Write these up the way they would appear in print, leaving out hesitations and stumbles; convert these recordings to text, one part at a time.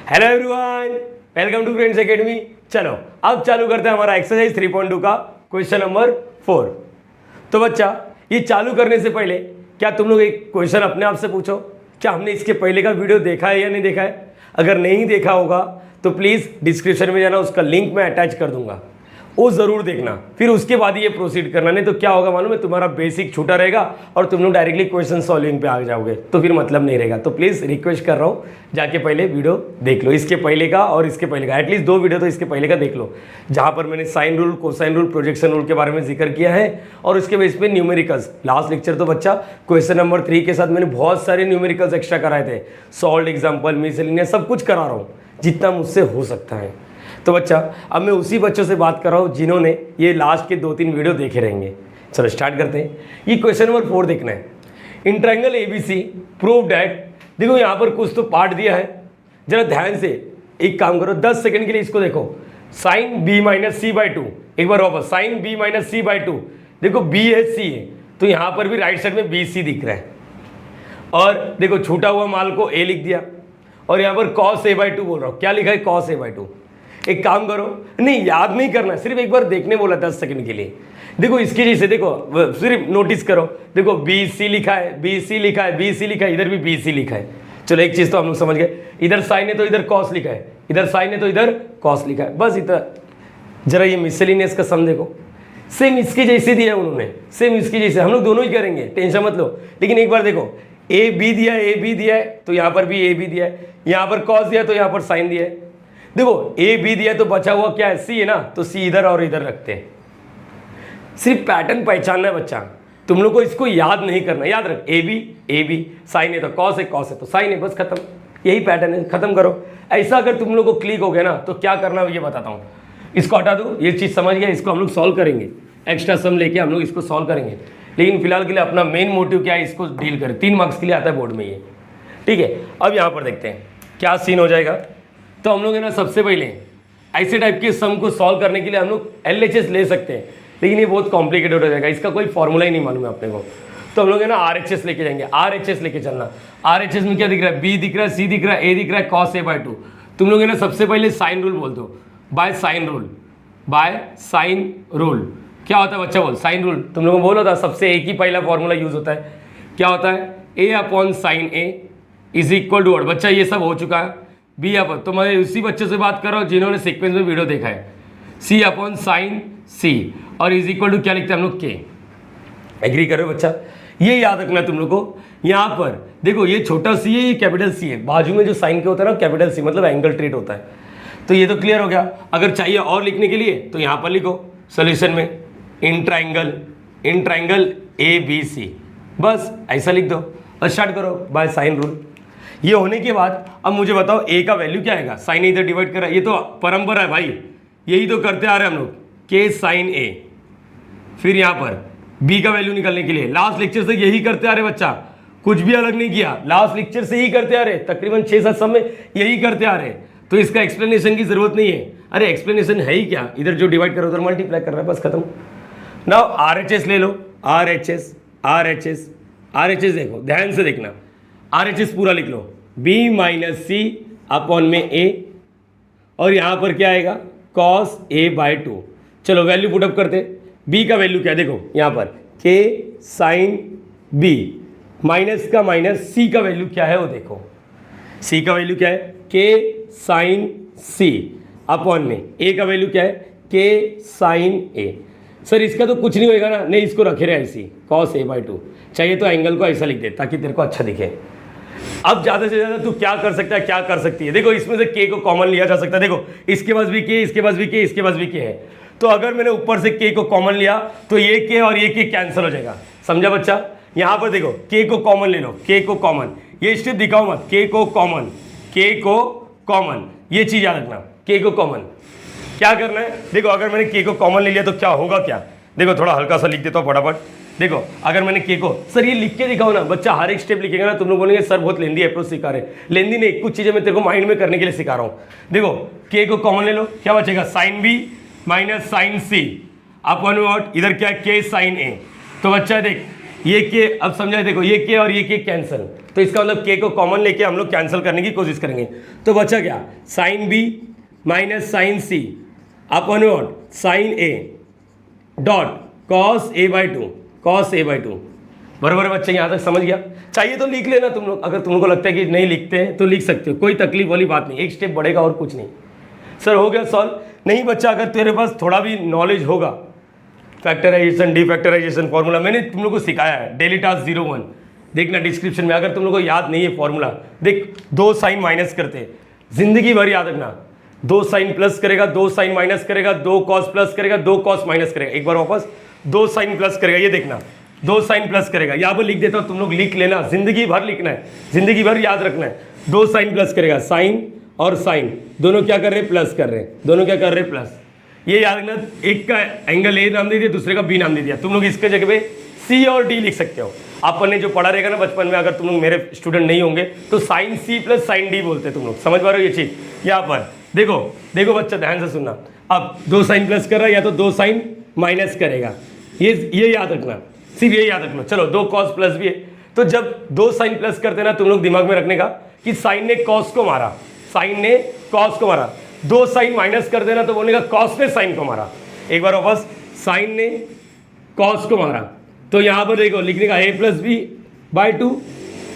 Hello everyone, welcome to Friends Academy. चलो अब चालू करते हैं हमारा एक्सरसाइज 3.2 का क्वेश्चन नंबर 4। तो बच्चा, ये चालू करने से पहले क्या तुम लोग एक क्वेश्चन अपने आप से पूछो, क्या हमने इसके पहले का वीडियो देखा है या नहीं देखा है। अगर नहीं देखा होगा तो प्लीज़ डिस्क्रिप्शन में जाना, उसका लिंक मैं अटैच कर दूंगा, वो ज़रूर देखना, फिर उसके बाद ये प्रोसीड करना। नहीं तो क्या होगा मालूम है, तुम्हारा बेसिक छूटा रहेगा और तुम लोग डायरेक्टली क्वेश्चन सॉल्विंग पे आ जाओगे, तो फिर मतलब नहीं रहेगा। तो प्लीज़ रिक्वेस्ट कर रहा हूँ, जाके पहले वीडियो देख लो, इसके पहले का और इसके पहले का, एटलीस्ट 2 वीडियो तो इसके पहले का देख लो, जहाँ पर मैंने sine rule, cosine rule, projection rule के बारे में जिक्र किया है। और उसके बेस पे न्यूमेरिकल्स, लास्ट लेक्चर तो बच्चा क्वेश्चन नंबर 3 के साथ मैंने बहुत सारे न्यूमेरिकल्स एक्स्ट्रा कराए थे, सॉल्व एग्जाम्पल, मिसलिनियस, सब कुछ करा रहा हूँ जितना मुझसे हो सकता है। तो बच्चा, अब मैं उसी बच्चों से बात कर रहा हूँ जिन्होंने ये लास्ट के 2-3 वीडियो देखे रहेंगे। चलो स्टार्ट करते हैं। ये क्वेश्चन नंबर 4 देखना है। In triangle ABC prove that, देखो यहाँ पर कुछ तो पार्ट दिया है, जरा ध्यान से एक काम करो, 10 सेकंड के लिए इसको देखो। Sine B minus C by 2, एक बार वापस, sine B minus C by 2, देखो बी है सी है, तो यहाँ पर भी राइट साइड में बी सी दिख रहा है। और देखो छूटा हुआ माल को ए लिख दिया, और यहाँ पर कॉस ए बाई 2 बोल रहा हूँ, क्या लिखा है, कॉस ए बाई 2। एक काम करो, नहीं याद नहीं करना, सिर्फ एक बार देखने बोला 10 सेकंड के लिए। देखो इसके जैसे, देखो सिर्फ नोटिस करो, देखो बी सी लिखा है, बी सी लिखा है, बी सी लिखा है, इधर भी बी सी लिखा है। चलो एक चीज तो हम लोग समझ गए, इधर साइन है तो इधर कॉस लिखा है, इधर साइन है तो इधर कॉस लिखा है, बस इतना। जरा ये मिसलिनियस का सम देखो, सेम इसके जैसे दिया है उन्होंने, सेम इसके जैसे, हम लोग दोनों ही करेंगे, टेंशन मत लो। लेकिन एक बार देखो, ए बी दिया है, ए बी दिया है, तो यहाँ पर भी ए बी दिया है, यहाँ पर कॉस दिया है तो यहाँ पर साइन दिया है। देखो ए बी दिया तो बचा हुआ क्या है, सी है ना, तो सी इधर और इधर रखते हैं। सिर्फ पैटर्न पहचानना है बच्चा, तुम लोग को इसको याद नहीं करना। याद रख, ए बी साइन है तो कॉस है तो साइन है, बस खत्म, यही पैटर्न है, खत्म करो। ऐसा अगर तुम लोग को क्लिक हो गया ना, तो क्या करना है ये बताता हूँ। इसको हटा दो, ये चीज़ समझ गया, इसको हम लोग सॉल्व करेंगे, एक्स्ट्रा सम लेके हम लोग इसको सॉल्व करेंगे। लेकिन फिलहाल के लिए अपना मेन मोटिव क्या है, इसको डील करें। 3 मार्क्स के लिए आता है बोर्ड में ये, ठीक है। अब यहाँ पर देखते हैं क्या सीन हो जाएगा। तो हम लोग है ना, सबसे पहले ऐसे टाइप के सम को सॉल्व करने के लिए हम लोग LHS ले सकते हैं, लेकिन ये बहुत कॉम्प्लिकेटेड हो जाएगा, इसका कोई फॉर्मूला ही नहीं मालूम है अपने को। तो हम लोग है ना RHS लेके जाएंगे, RHS लेके चलना। RHS में क्या दिख रहा है, B दिख रहा है, C दिख रहा है, A दिख रहा है, cos A बाई 2। तुम लोग है ना सबसे पहले साइन रूल बोल दो, by sine rule, by sine rule. क्या होता है बच्चा, बोल साइन रूल। तुम लोगों को बोला था सबसे एक ही पहला फॉर्मूला यूज होता है, क्या होता है, A upon sine A is equal to, बच्चा ये सब हो चुका है, बी अपन, तो मैं उसी बच्चे से बात कर रहा हूँ जिन्होंने सीक्वेंस में वीडियो देखा है, सी अपॉन साइन सी, और इज इक्वल टू क्या लिखते हैं हम लोग, के। एग्री करो बच्चा, ये याद रखना तुम लोग को। यहाँ पर देखो ये छोटा सी है, ये कैपिटल सी है, बाजू में जो साइन के होता है ना कैपिटल सी, मतलब एंगल ट्रीट होता है। तो ये तो क्लियर हो गया। अगर चाहिए और लिखने के लिए तो यहाँ पर लिखो सोल्यूशन में, इन ट्राइंगल ABC, बस ऐसा लिख दो और स्टार्ट करो बाय साइन रूल। ये होने के बाद अब मुझे बताओ ए का वैल्यू क्या आएगा, साइन इधर डिवाइड करा, ये तो परंपरा है भाई, यही तो करते आ रहे हैं हम लोग, के साइन ए। फिर यहाँ पर बी का वैल्यू निकालने के लिए लास्ट लेक्चर से यही करते आ रहे बच्चा, कुछ भी अलग नहीं किया, लास्ट लेक्चर से ही करते आ रहे, तकरीबन 6-7 सम में यही करते आ रहे। तो इसका एक्सप्लेनेशन की जरूरत नहीं है। अरे एक्सप्लेनेशन है ही क्या, इधर जो डिवाइड करो उधर मल्टीप्लाई कर रहा है, बस खत्म। नाउ RHS ले लो, RHS देखो, ध्यान से देखना, RHS पूरा लिख लो, B माइनस सी अपॉन में A, और यहाँ पर क्या आएगा, cos A बाई 2। चलो वैल्यू पुटअप करते, B का वैल्यू क्या है, देखो यहाँ पर K साइन B, माइनस का माइनस, C का वैल्यू क्या है वो देखो, C का वैल्यू क्या है, K साइन C अपॉन में A का वैल्यू क्या है, K साइन A। सर इसका तो कुछ नहीं होएगा ना, नहीं इसको रखे रहे ऐसी, cos A बाई 2, चाहिए तो एंगल को ऐसा लिख दे ताकि तेरे को अच्छा दिखे। अब ज़्यादा से ज़्यादा तू क्या कर सकता है, क्या कर सकती है, देखो इसमें से K को कॉमन लिया जा सकता है, देखो इसके पास भी K, इसके पास भी K, इसके पास भी K है, तो अगर मैंने ऊपर से K को कॉमन लिया तो ये K और ये K कैंसिल हो जाएगा, समझा बच्चा। यहाँ पर देखो K को कॉमन ले लो, K को कॉमन, ये स्टेप दिखाओ मत, K को कॉमन, ये चीज़ याद रखना, K को कॉमन। क्या करना है, देखो अगर मैंने K को कॉमन ले लिया तो क्या होगा, क्या, देखो थोड़ा हल्का सा लिख देता हूँ फटाफट। देखो अगर मैंने K को, सर ये लिख के दिखाओ ना, बच्चा हर एक स्टेप लिखेगा ना, तुम लोग बोलेंगे सर बहुत लेंदी अप्रोच सिखा रहे, लेंदी नहीं, कुछ चीज़ें मैं तेरे को माइंड में करने के लिए सिखा रहा हूँ। देखो K को कॉमन ले लो, क्या बचेगा, sine B minus sine C upon what, इधर क्या है, K साइन A। तो बच्चा देख ये के, अब समझा देखो, ये के और ये के कैंसिल, तो इसका मतलब के को कॉमन लेके हम लोग कैंसिल करने की कोशिश करेंगे। तो बचा क्या, sine B minus sine C upon what, sine A dot cos A by two, cos A by two. बराबर है बच्चे, यहाँ तक समझ गया? चाहिए तो लिख लेना तुम लोग, अगर तुम लोग को लगता है कि नहीं लिखते हैं तो लिख सकते हो, कोई तकलीफ वाली बात नहीं, एक स्टेप बढ़ेगा और कुछ नहीं। सर हो गया सॉल्व? नहीं बच्चा, अगर तेरे पास थोड़ा भी नॉलेज होगा, फैक्टराइजेशन, डीफैक्टराइजेशन फॉर्मूला मैंने तुम लोग को सिखाया है, डेली टास्क 01 देखना डिस्क्रिप्शन में। अगर तुम लोग को याद नहीं है फॉर्मूला, देख 2 साइन माइनस करते, जिंदगी भर याद रखना, 2 साइन प्लस करेगा, 2 साइन माइनस करेगा, 2 कॉस प्लस करेगा, 2 कॉस माइनस करेगा, एक बार वापस 2 साइन प्लस करेगा, ये देखना 2 साइन प्लस करेगा, यहाँ पर लिख देता हूँ, तुम लोग लिख लेना, जिंदगी भर लिखना है, जिंदगी भर याद रखना है। 2 साइन प्लस करेगा, साइन और साइन दोनों क्या कर रहे हैं, प्लस कर रहे हैं, दोनों क्या कर रहे हैं, प्लस। ये याद रखना, एक का एंगल ए नाम दे दिया, दूसरे का बी नाम दे दिया, तुम लोग इसके जगह पे सी और डी लिख सकते हो। आपने ने जो पढ़ा रहेगा ना बचपन में, अगर तुम लोग मेरे स्टूडेंट नहीं होंगे तो sine C plus sine D बोलते, तुम लोग समझ पा रहे हो ये चीज। यहाँ पर देखो देखो बच्चा, ध्यान से सुनना, अब 2 साइन प्लस कर रहा है या तो 2 साइन माइनस करेगा, ये याद रखना, सिर्फ ये याद रखना। चलो 2 कॉस प्लस भी है, तो जब 2 साइन प्लस करते ना, तुम लोग दिमाग में रखने का कि साइन ने कॉस को मारा, साइन ने कॉस को मारा, 2 साइन माइनस कर देना तो बोलने का कॉस ने साइन को मारा। एक बार वापस, साइन ने कॉस को मारा, तो यहाँ पर देखो लिखने का a plus B by two,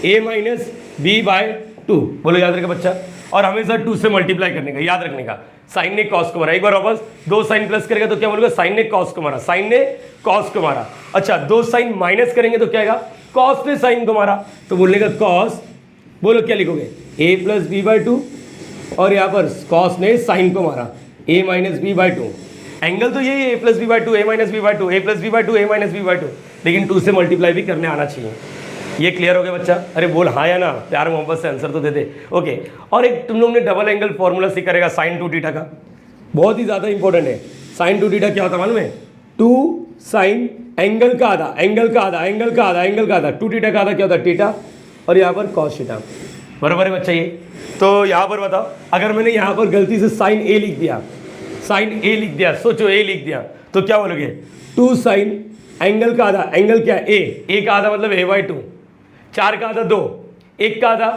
A minus B by two, बोलो याद रखेगा बच्चा, और हमेशा 2 से मल्टीप्लाई करने का, याद रखने का। साइन ने कॉस को मारा, एक बार वापस 2 साइन प्लस करेगा तो क्या बोलेगा, साइन ने कॉस को मारा, साइन ने कॉस को मारा। अच्छा 2 साइन माइनस करेंगे तो क्या आएगा, कॉस ने साइन को मारा, तो बोलने का कॉस, बोलो क्या लिखोगे, a plus B by two, और यहाँ पर कॉस ने साइन को मारा, a minus B by two. Angle तो यही है, a plus B by two, A minus B by two, A plus B by two, A minus B by two, लेकिन 2 से मल्टीप्लाई भी करने आना चाहिए। ये क्लियर हो गया बच्चा? अरे बोल हाँ या ना, प्यार मोहब्बत से आंसर तो दे दे। ओके, और एक तुम लोग ने डबल एंगल फॉर्मूला सीखा रहेगा साइन 2 थीटा का, बहुत ही ज़्यादा इंपॉर्टेंट है। साइन 2 थीटा क्या होता है मालूम है, 2 साइन एंगल का आधा, एंगल का आधा, एंगल का आधा, एंगल का आधा, 2 थीटा का आधा क्या होता है, थीटा, और यहाँ पर कॉस थीटा। बराबर है बच्चा? ये तो यहाँ पर बताओ, अगर मैंने यहाँ पर गलती से साइन ए लिख दिया, साइन ए लिख दिया, सोचो ए लिख दिया, तो क्या बोलोगे, 2 साइन एंगल का आधा, एंगल क्या है ए का आधा मतलब a बाई टू, 4 का आधा 2, 1 का आधा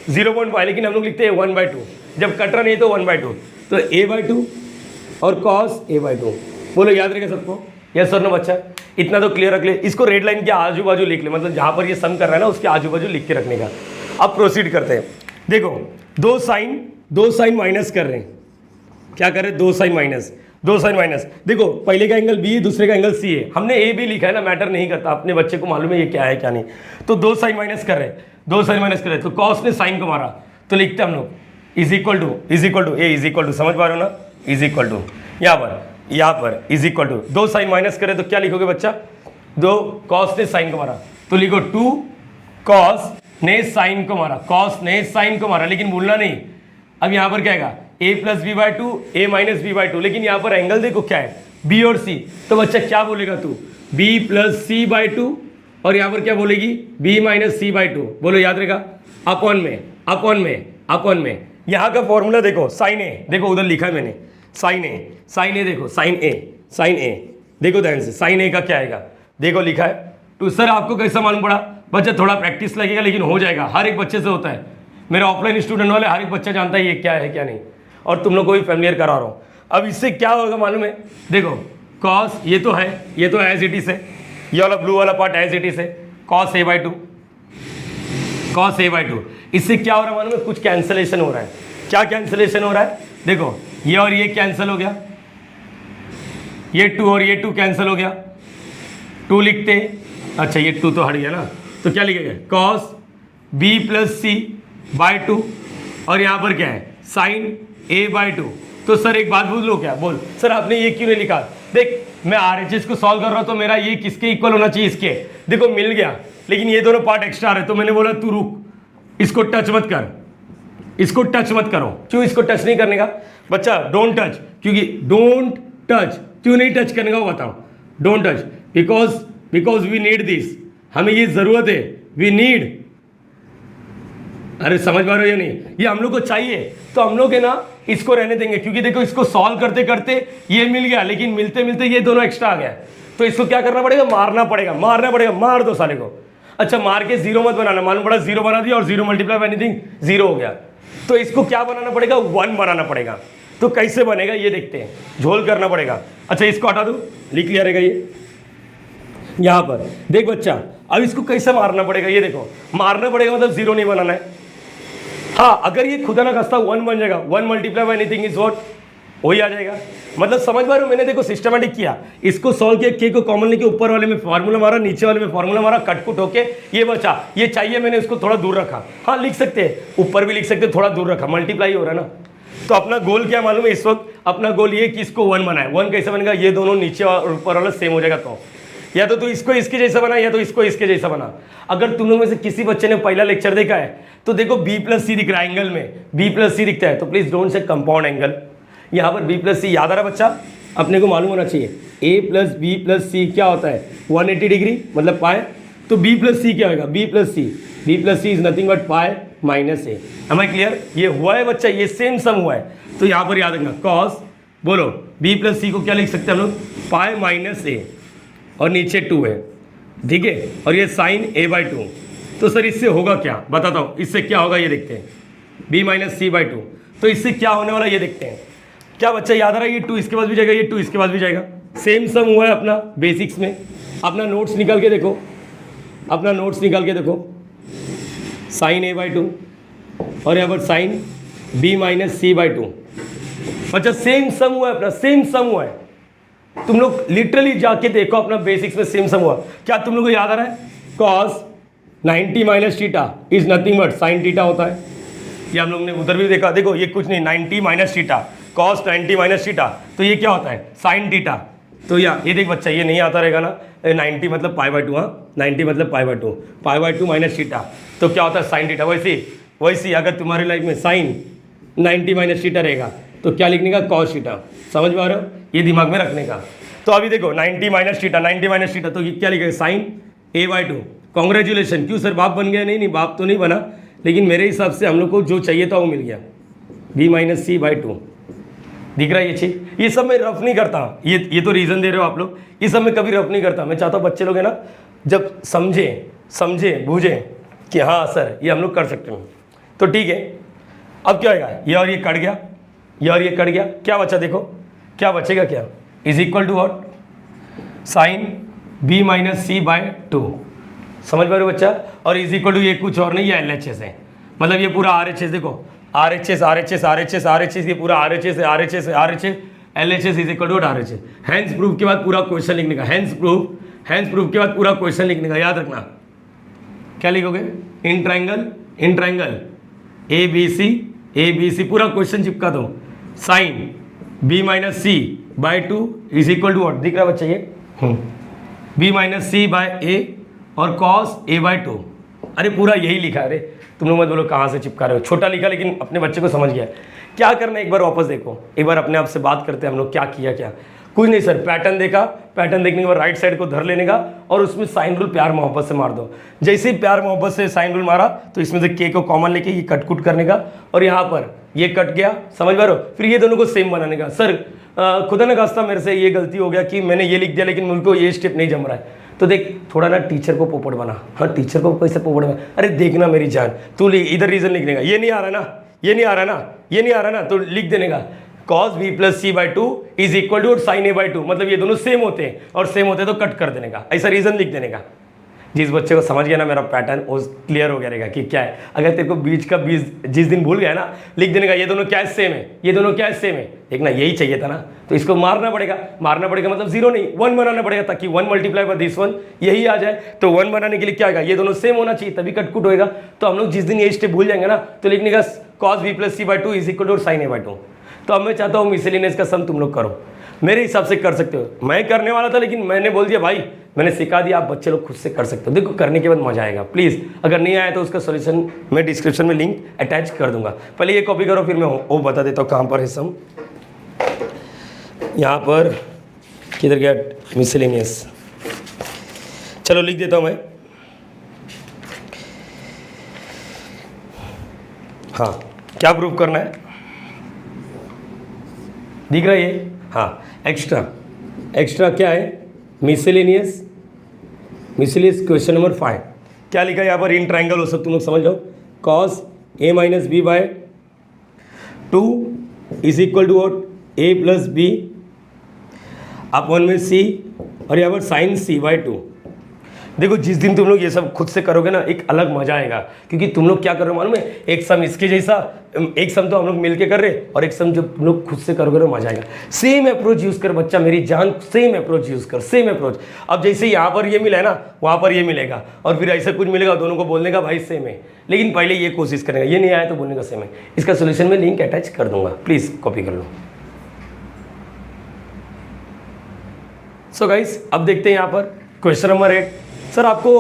0.5, लेकिन हम लोग लिखते हैं 1/2, जब कट रहा नहीं तो 1/2, तो a बाई टू और कॉस a बाई टू। बोलो याद रहेगा सबको, यस और नो बच्चा? इतना तो क्लियर रख ले, इसको रेड लाइन के आजू बाजू लिख ले, मतलब जहाँ पर ये सम कर रहा है ना उसके आजू बाजू लिख के रखने का। अब प्रोसीड करते हैं, देखो 2 साइन माइनस कर रहे हैं, क्या कर रहे हैं, 2 साइन माइनस, 2 साइन माइनस, देखो पहले का एंगल बी है, दूसरे का एंगल सी है, हमने ए भी लिखा है ना, मैटर नहीं करता, अपने बच्चे को मालूम है ये क्या है क्या नहीं। तो 2 साइन माइनस कर रहे हैं, 2 साइन माइनस कर रहे हैं, तो कॉस ने साइन को मारा, तो लिखते हम लोग is equal to A is equal to, समझ पा रहे हो ना, इज इक्वल टू यहाँ पर is equal to 2 sine minus करे तो क्या लिखोगे बच्चा, 2 कॉस ने साइन को मारा, तो लिखो 2 कॉस ने साइन को मारा, कॉस ने साइन को मारा, लेकिन भूलना नहीं। अब यहाँ पर क्या आएगा, a plus B by two, A minus B by two, लेकिन यहाँ पर एंगल देखो क्या है, b और c, तो बच्चा क्या बोलेगा तू, b plus C by two, और यहाँ पर क्या बोलेगी, b minus C by two. बोलो याद रहेगा, अपॉन में, अपॉन में, अपॉन में। यहाँ का फॉर्मूला देखो, साइन ए, देखो उधर लिखा है मैंने, साइन ए देखो, साइन ए देखो ध्यान से, साइन ए का क्या आएगा, देखो लिखा है। तो सर आपको कैसा मालूम पड़ा, बच्चा थोड़ा प्रैक्टिस लगेगा, लेकिन हो जाएगा, हर एक बच्चे से होता है, मेरा ऑफलाइन स्टूडेंट वाले हर एक बच्चा जानता है ये क्या है क्या नहीं, और तुम लोग को भी फैमिलियर करा रहा हूँ। अब इससे क्या होगा मालूम है, देखो कॉस ये तो है, ये तो एज इट इज है, ये वाला ब्लू वाला पार्ट एज इट इज है, cos A by two, cos A by to. इससे क्या हो रहा है मालूम है, कुछ कैंसलेशन हो रहा है। क्या कैंसलेशन हो रहा है, देखो ये और ये कैंसिल हो गया, ये 2 और ये 2 कैंसिल हो गया, 2 लिखते, अच्छा ये 2 तो हट गया ना, तो क्या लिखेगा, cos B plus C by two, और यहाँ पर क्या है, साइन ए बाई टू। तो सर एक बात बोलो, क्या बोल सर आपने ये क्यों नहीं लिखा, देख मैं RHS को सॉल्व कर रहा हूँ तो मेरा ये किसके इक्वल होना चाहिए, इसके, देखो मिल गया, लेकिन ये दोनों पार्ट एक्स्ट्रा है, तो मैंने बोला तू रुक, इसको टच मत कर, इसको टच मत करो। क्यों इसको टच नहीं करने का बच्चा, डोंट टच, क्योंकि डोंट टच, क्यों नहीं टच करने का वो बताओ, don't touch, because we need this, हमें ये जरूरत है, वी नीड, अरे समझ पा रहे हो या नहीं, ये हम लोग को चाहिए, तो हम लोग है ना इसको रहने देंगे, क्योंकि देखो इसको सॉल्व करते करते ये मिल गया, लेकिन मिलते मिलते ये दोनों एक्स्ट्रा आ गया, तो इसको क्या करना पड़ेगा, मारना पड़ेगा, मारना पड़ेगा, मार दो साले को। अच्छा मार के जीरो मत बनाना, मालूम पड़ा जीरो बना दिया और zero multiply by anything zero हो गया, तो इसको क्या बनाना पड़ेगा, 1 बनाना पड़ेगा। तो कैसे बनेगा ये देखते हैं, झोल करना पड़ेगा। अच्छा इसको हटा दो, लिख लिया रहेगा ये यहाँ पर। देख बच्चा अब इसको कैसे मारना पड़ेगा, ये देखो मारना पड़ेगा मतलब जीरो नहीं बनाना है। हाँ अगर ये खुदा ना खास्ता 1 बन जाएगा, 1 multiply by anything is what, वही आ जाएगा। मतलब समझ पा रहे हो, मैंने देखो सिस्टमैटिक किया, इसको सॉल्व किया, के को कॉमन लेके ऊपर वाले में फार्मूला मारा, नीचे वाले में फार्मूला मारा, कटपुट होके ये बचा। ये चाहिए मैंने इसको थोड़ा दूर रखा, हाँ लिख सकते हैं, ऊपर भी लिख सकते हैं, थोड़ा दूर रखा, मल्टीप्लाई हो रहा है ना। तो अपना गोल क्या मालूम है इस वक्त, अपना गोल ये कि इसको 1 बनाए। 1 कैसे बनेगा, ये दोनों नीचे और ऊपर वाला सेम हो जाएगा, तो या तो तू इसको इसके जैसा बना या तो इसको इसके जैसा बना। अगर तुम लोग में से किसी बच्चे ने पहला लेक्चर देखा है तो देखो बी प्लस सी दिख रहा है, एंगल में बी प्लस सी दिखता है, तो प्लीज डोंट से कंपाउंड एंगल। यहाँ पर बी प्लस सी याद आ रहा बच्चा, अपने को मालूम होना चाहिए ए प्लस बी प्लस सी क्या होता है 180 डिग्री मतलब पाए, तो बी प्लस सी क्या होगा, B plus C is nothing but pi minus A. Am I clear, ये हुआ है बच्चा, ये सेम सम हुआ है। तो यहाँ पर याद रखना कॉस, बोलो बी प्लस सी को क्या लिख सकते हैं हम लोग, पाए माइनस ए और नीचे 2 है, ठीक है, और ये साइन a बाई 2। तो सर इससे होगा क्या, बताता हूँ, इससे क्या होगा ये देखते हैं, b माइनस सी बाई 2। तो इससे क्या होने वाला ये देखते हैं। क्या बच्चा याद आ रहा है, ये 2 इसके पास भी जाएगा, ये 2 इसके पास भी जाएगा, सेम सम हुआ है अपना बेसिक्स में। अपना नोट्स निकाल के देखो, अपना नोट्स निकाल के देखो, साइन a बाई 2 और यहाँ पर sine b minus C by 2। अच्छा सेम सम हुआ है अपना, सेम सम हुआ है। तुम लोग लिटरली जाके देखो अपना बेसिक्स में सेम सम हुआ। क्या तुम लोग को याद आ रहा है, cos 90 minus theta is nothing but sine theta होता है। ये हम लोग ने उधर भी देखा, देखो ये कुछ नहीं, 90 minus theta, cos 90 minus theta, तो ये क्या होता है साइन थीटा। तो ये देख बच्चा, ये नहीं आता रहेगा ना, 90 मतलब पाई बाई 2, हाँ 90 मतलब पाई बाई 2 माइनस थीटा, तो क्या होता है साइन थीटा। वैसे अगर तुम्हारी लाइफ में साइन 90 माइनस थीटा रहेगा तो क्या लिखने का, कॉस थीटा। समझ पा रहे हो, ये दिमाग में रखने का। तो अभी देखो 90 माइनस थीटा, तो ये क्या लिखेगा, साइन a बाई 2। कॉन्ग्रेचुलेशन, क्यों सर बाप बन गया, नहीं बाप तो नहीं बना, लेकिन मेरे हिसाब से हम लोग को जो चाहिए था वो मिल गया, b माइनस सी बाई 2। दिख रहा है ये चीज, ये सब मैं रफ नहीं करता, ये तो रीज़न दे रहे हो आप लोग, ये सब मैं कभी रफ नहीं करता। मैं चाहता हूँ बच्चे लोग है ना जब समझे बूझे कि हाँ सर ये हम लोग कर सकते हैं, तो ठीक है। अब क्या होगा, ये और ये कट गया, ये और ये कट गया, क्या बचा देखो, क्या बचेगा, क्या is equal to what, sine b minus C by 2। समझ पा रहे हो बच्चा, और इज इक्वल टू ये कुछ और नहीं, ये LHS है, मतलब ये पूरा RHS, देखो RHS, ये पूरा RHS है, LHS is equal to RHS। Hence proof के बाद पूरा क्वेश्चन लिखने का, हैंस प्रूफ के बाद पूरा क्वेश्चन लिखने का, याद रखना क्या लिखोगे, इन ट्रायंगल ABC पूरा क्वेश्चन चिपका दो, sine b minus C by 2 is equal to what, दिख रहा है बच्चा ये b minus C by a और कॉस a बाई 2। अरे पूरा यही लिखा है, अरे तुम लोग मत बोलो कहाँ से चिपका रहे हो, छोटा लिखा लेकिन अपने बच्चे को समझ गया। क्या करना है, एक बार वापस देखो, एक बार अपने आप से बात करते हैं हम लोग, क्या किया, क्या कुछ नहीं सर, पैटर्न देखा, पैटर्न देखने के बाद राइट साइड को धर लेने का और उसमें साइन रूल प्यार मोहब्बत से मार दो। जैसे ही प्यार मोहब्बत से साइन रूल मारा तो इसमें से के को कॉमन लेके ये कटकुट करने का, और यहाँ पर ये कट गया, समझ पा रहे हो, फिर ये दोनों को सेम बनाने का। सर खुदा न खास्ता मेरे से ये गलती हो गया कि मैंने ये लिख दिया लेकिन मुझको ये स्टेप नहीं जम रहा है, तो देख थोड़ा ना टीचर को पोपट बना। हाँ टीचर को कैसे पोपट बना, अरे देखना मेरी जान, तू इधर रीजन लिखने का, ये नहीं आ रहा ना, तो लिख देने का cos b plus C by 2 is equal to sine a by 2, मतलब ये दोनों सेम होते हैं, और सेम होते हैं तो कट कर देने का, ऐसा रीजन लिख देने का। जिस बच्चे को समझ गया ना मेरा पैटर्न, वो क्लियर हो गया रहेगा कि क्या है। अगर तेरे को बीच का जिस दिन भूल गया ना, लिख देने का ये दोनों क्या सेम है, ये दोनों क्या सेम है, देखना यही चाहिए था ना, तो इसको मारना पड़ेगा मतलब 0 नहीं 1 बनाना पड़ेगा, ताकि 1 मल्टीप्लाई बाय दिस 1 यही आ जाए। तो 1 बनाने के लिए क्या आएगा, ये दोनों सेम होना चाहिए तभी कटकुट होएगा। तो हम लोग जिस दिन ये स्टेप भूल जाएंगे ना, तो लिखने का cos b plus C by 2 is equal to sine a by 2। तो अब मैं चाहता हूँ मिसलिनियस का सम तुम लोग करो, मेरे हिसाब से कर सकते हो। मैं करने वाला था लेकिन मैंने बोल दिया भाई, मैंने सिखा दिया, आप बच्चे लोग खुद से कर सकते हो। देखो करने के बाद मजा आएगा। प्लीज़ अगर नहीं आया तो उसका सॉल्यूशन मैं डिस्क्रिप्शन में लिंक अटैच कर दूंगा। पहले ये कॉपी करो, फिर मैं वो बता देता हूँ कहाँ पर है सम। यहाँ पर किधर गया मिसलिनियस, चलो लिख देता हूँ मैं। हाँ क्या प्रूफ करना है, दिख रहा है ये, हाँ एक्स्ट्रा क्या है, मिसलेनियस क्वेश्चन नंबर 5 क्या लिखा है यहाँ पर? इन ट्राइंगल हो सब तुम लोग समझ लो। Cos A minus B by 2 is equal to what? A plus B upon में सी, और यहाँ पर साइन सी बाय 2। देखो जिस दिन तुम लोग ये सब खुद से करोगे ना, एक अलग मजा आएगा, क्योंकि तुम लोग क्या कर रहे हो मालूम है? एक सम इसके जैसा, एक सम तो हम लोग मिलके कर रहे, और एक सम जो तुम लोग खुद से करोगे ना मजा आएगा। सेम अप्रोच यूज कर बच्चा, मेरी जान, सेम अप्रोच यूज कर, सेम अप्रोच। अब जैसे यहाँ पर ये मिला है ना, वहाँ पर ये मिलेगा, और फिर ऐसा कुछ मिलेगा, दोनों को बोलने का भाई सेम है, लेकिन पहले ये कोशिश करेंगे, ये नहीं आया तो बोलने का सेम है। इसका सोल्यूशन में लिंक अटैच कर दूंगा, प्लीज कॉपी कर लो। सो गाइस अब देखते हैं यहाँ पर क्वेश्चन नंबर 8। सर आपको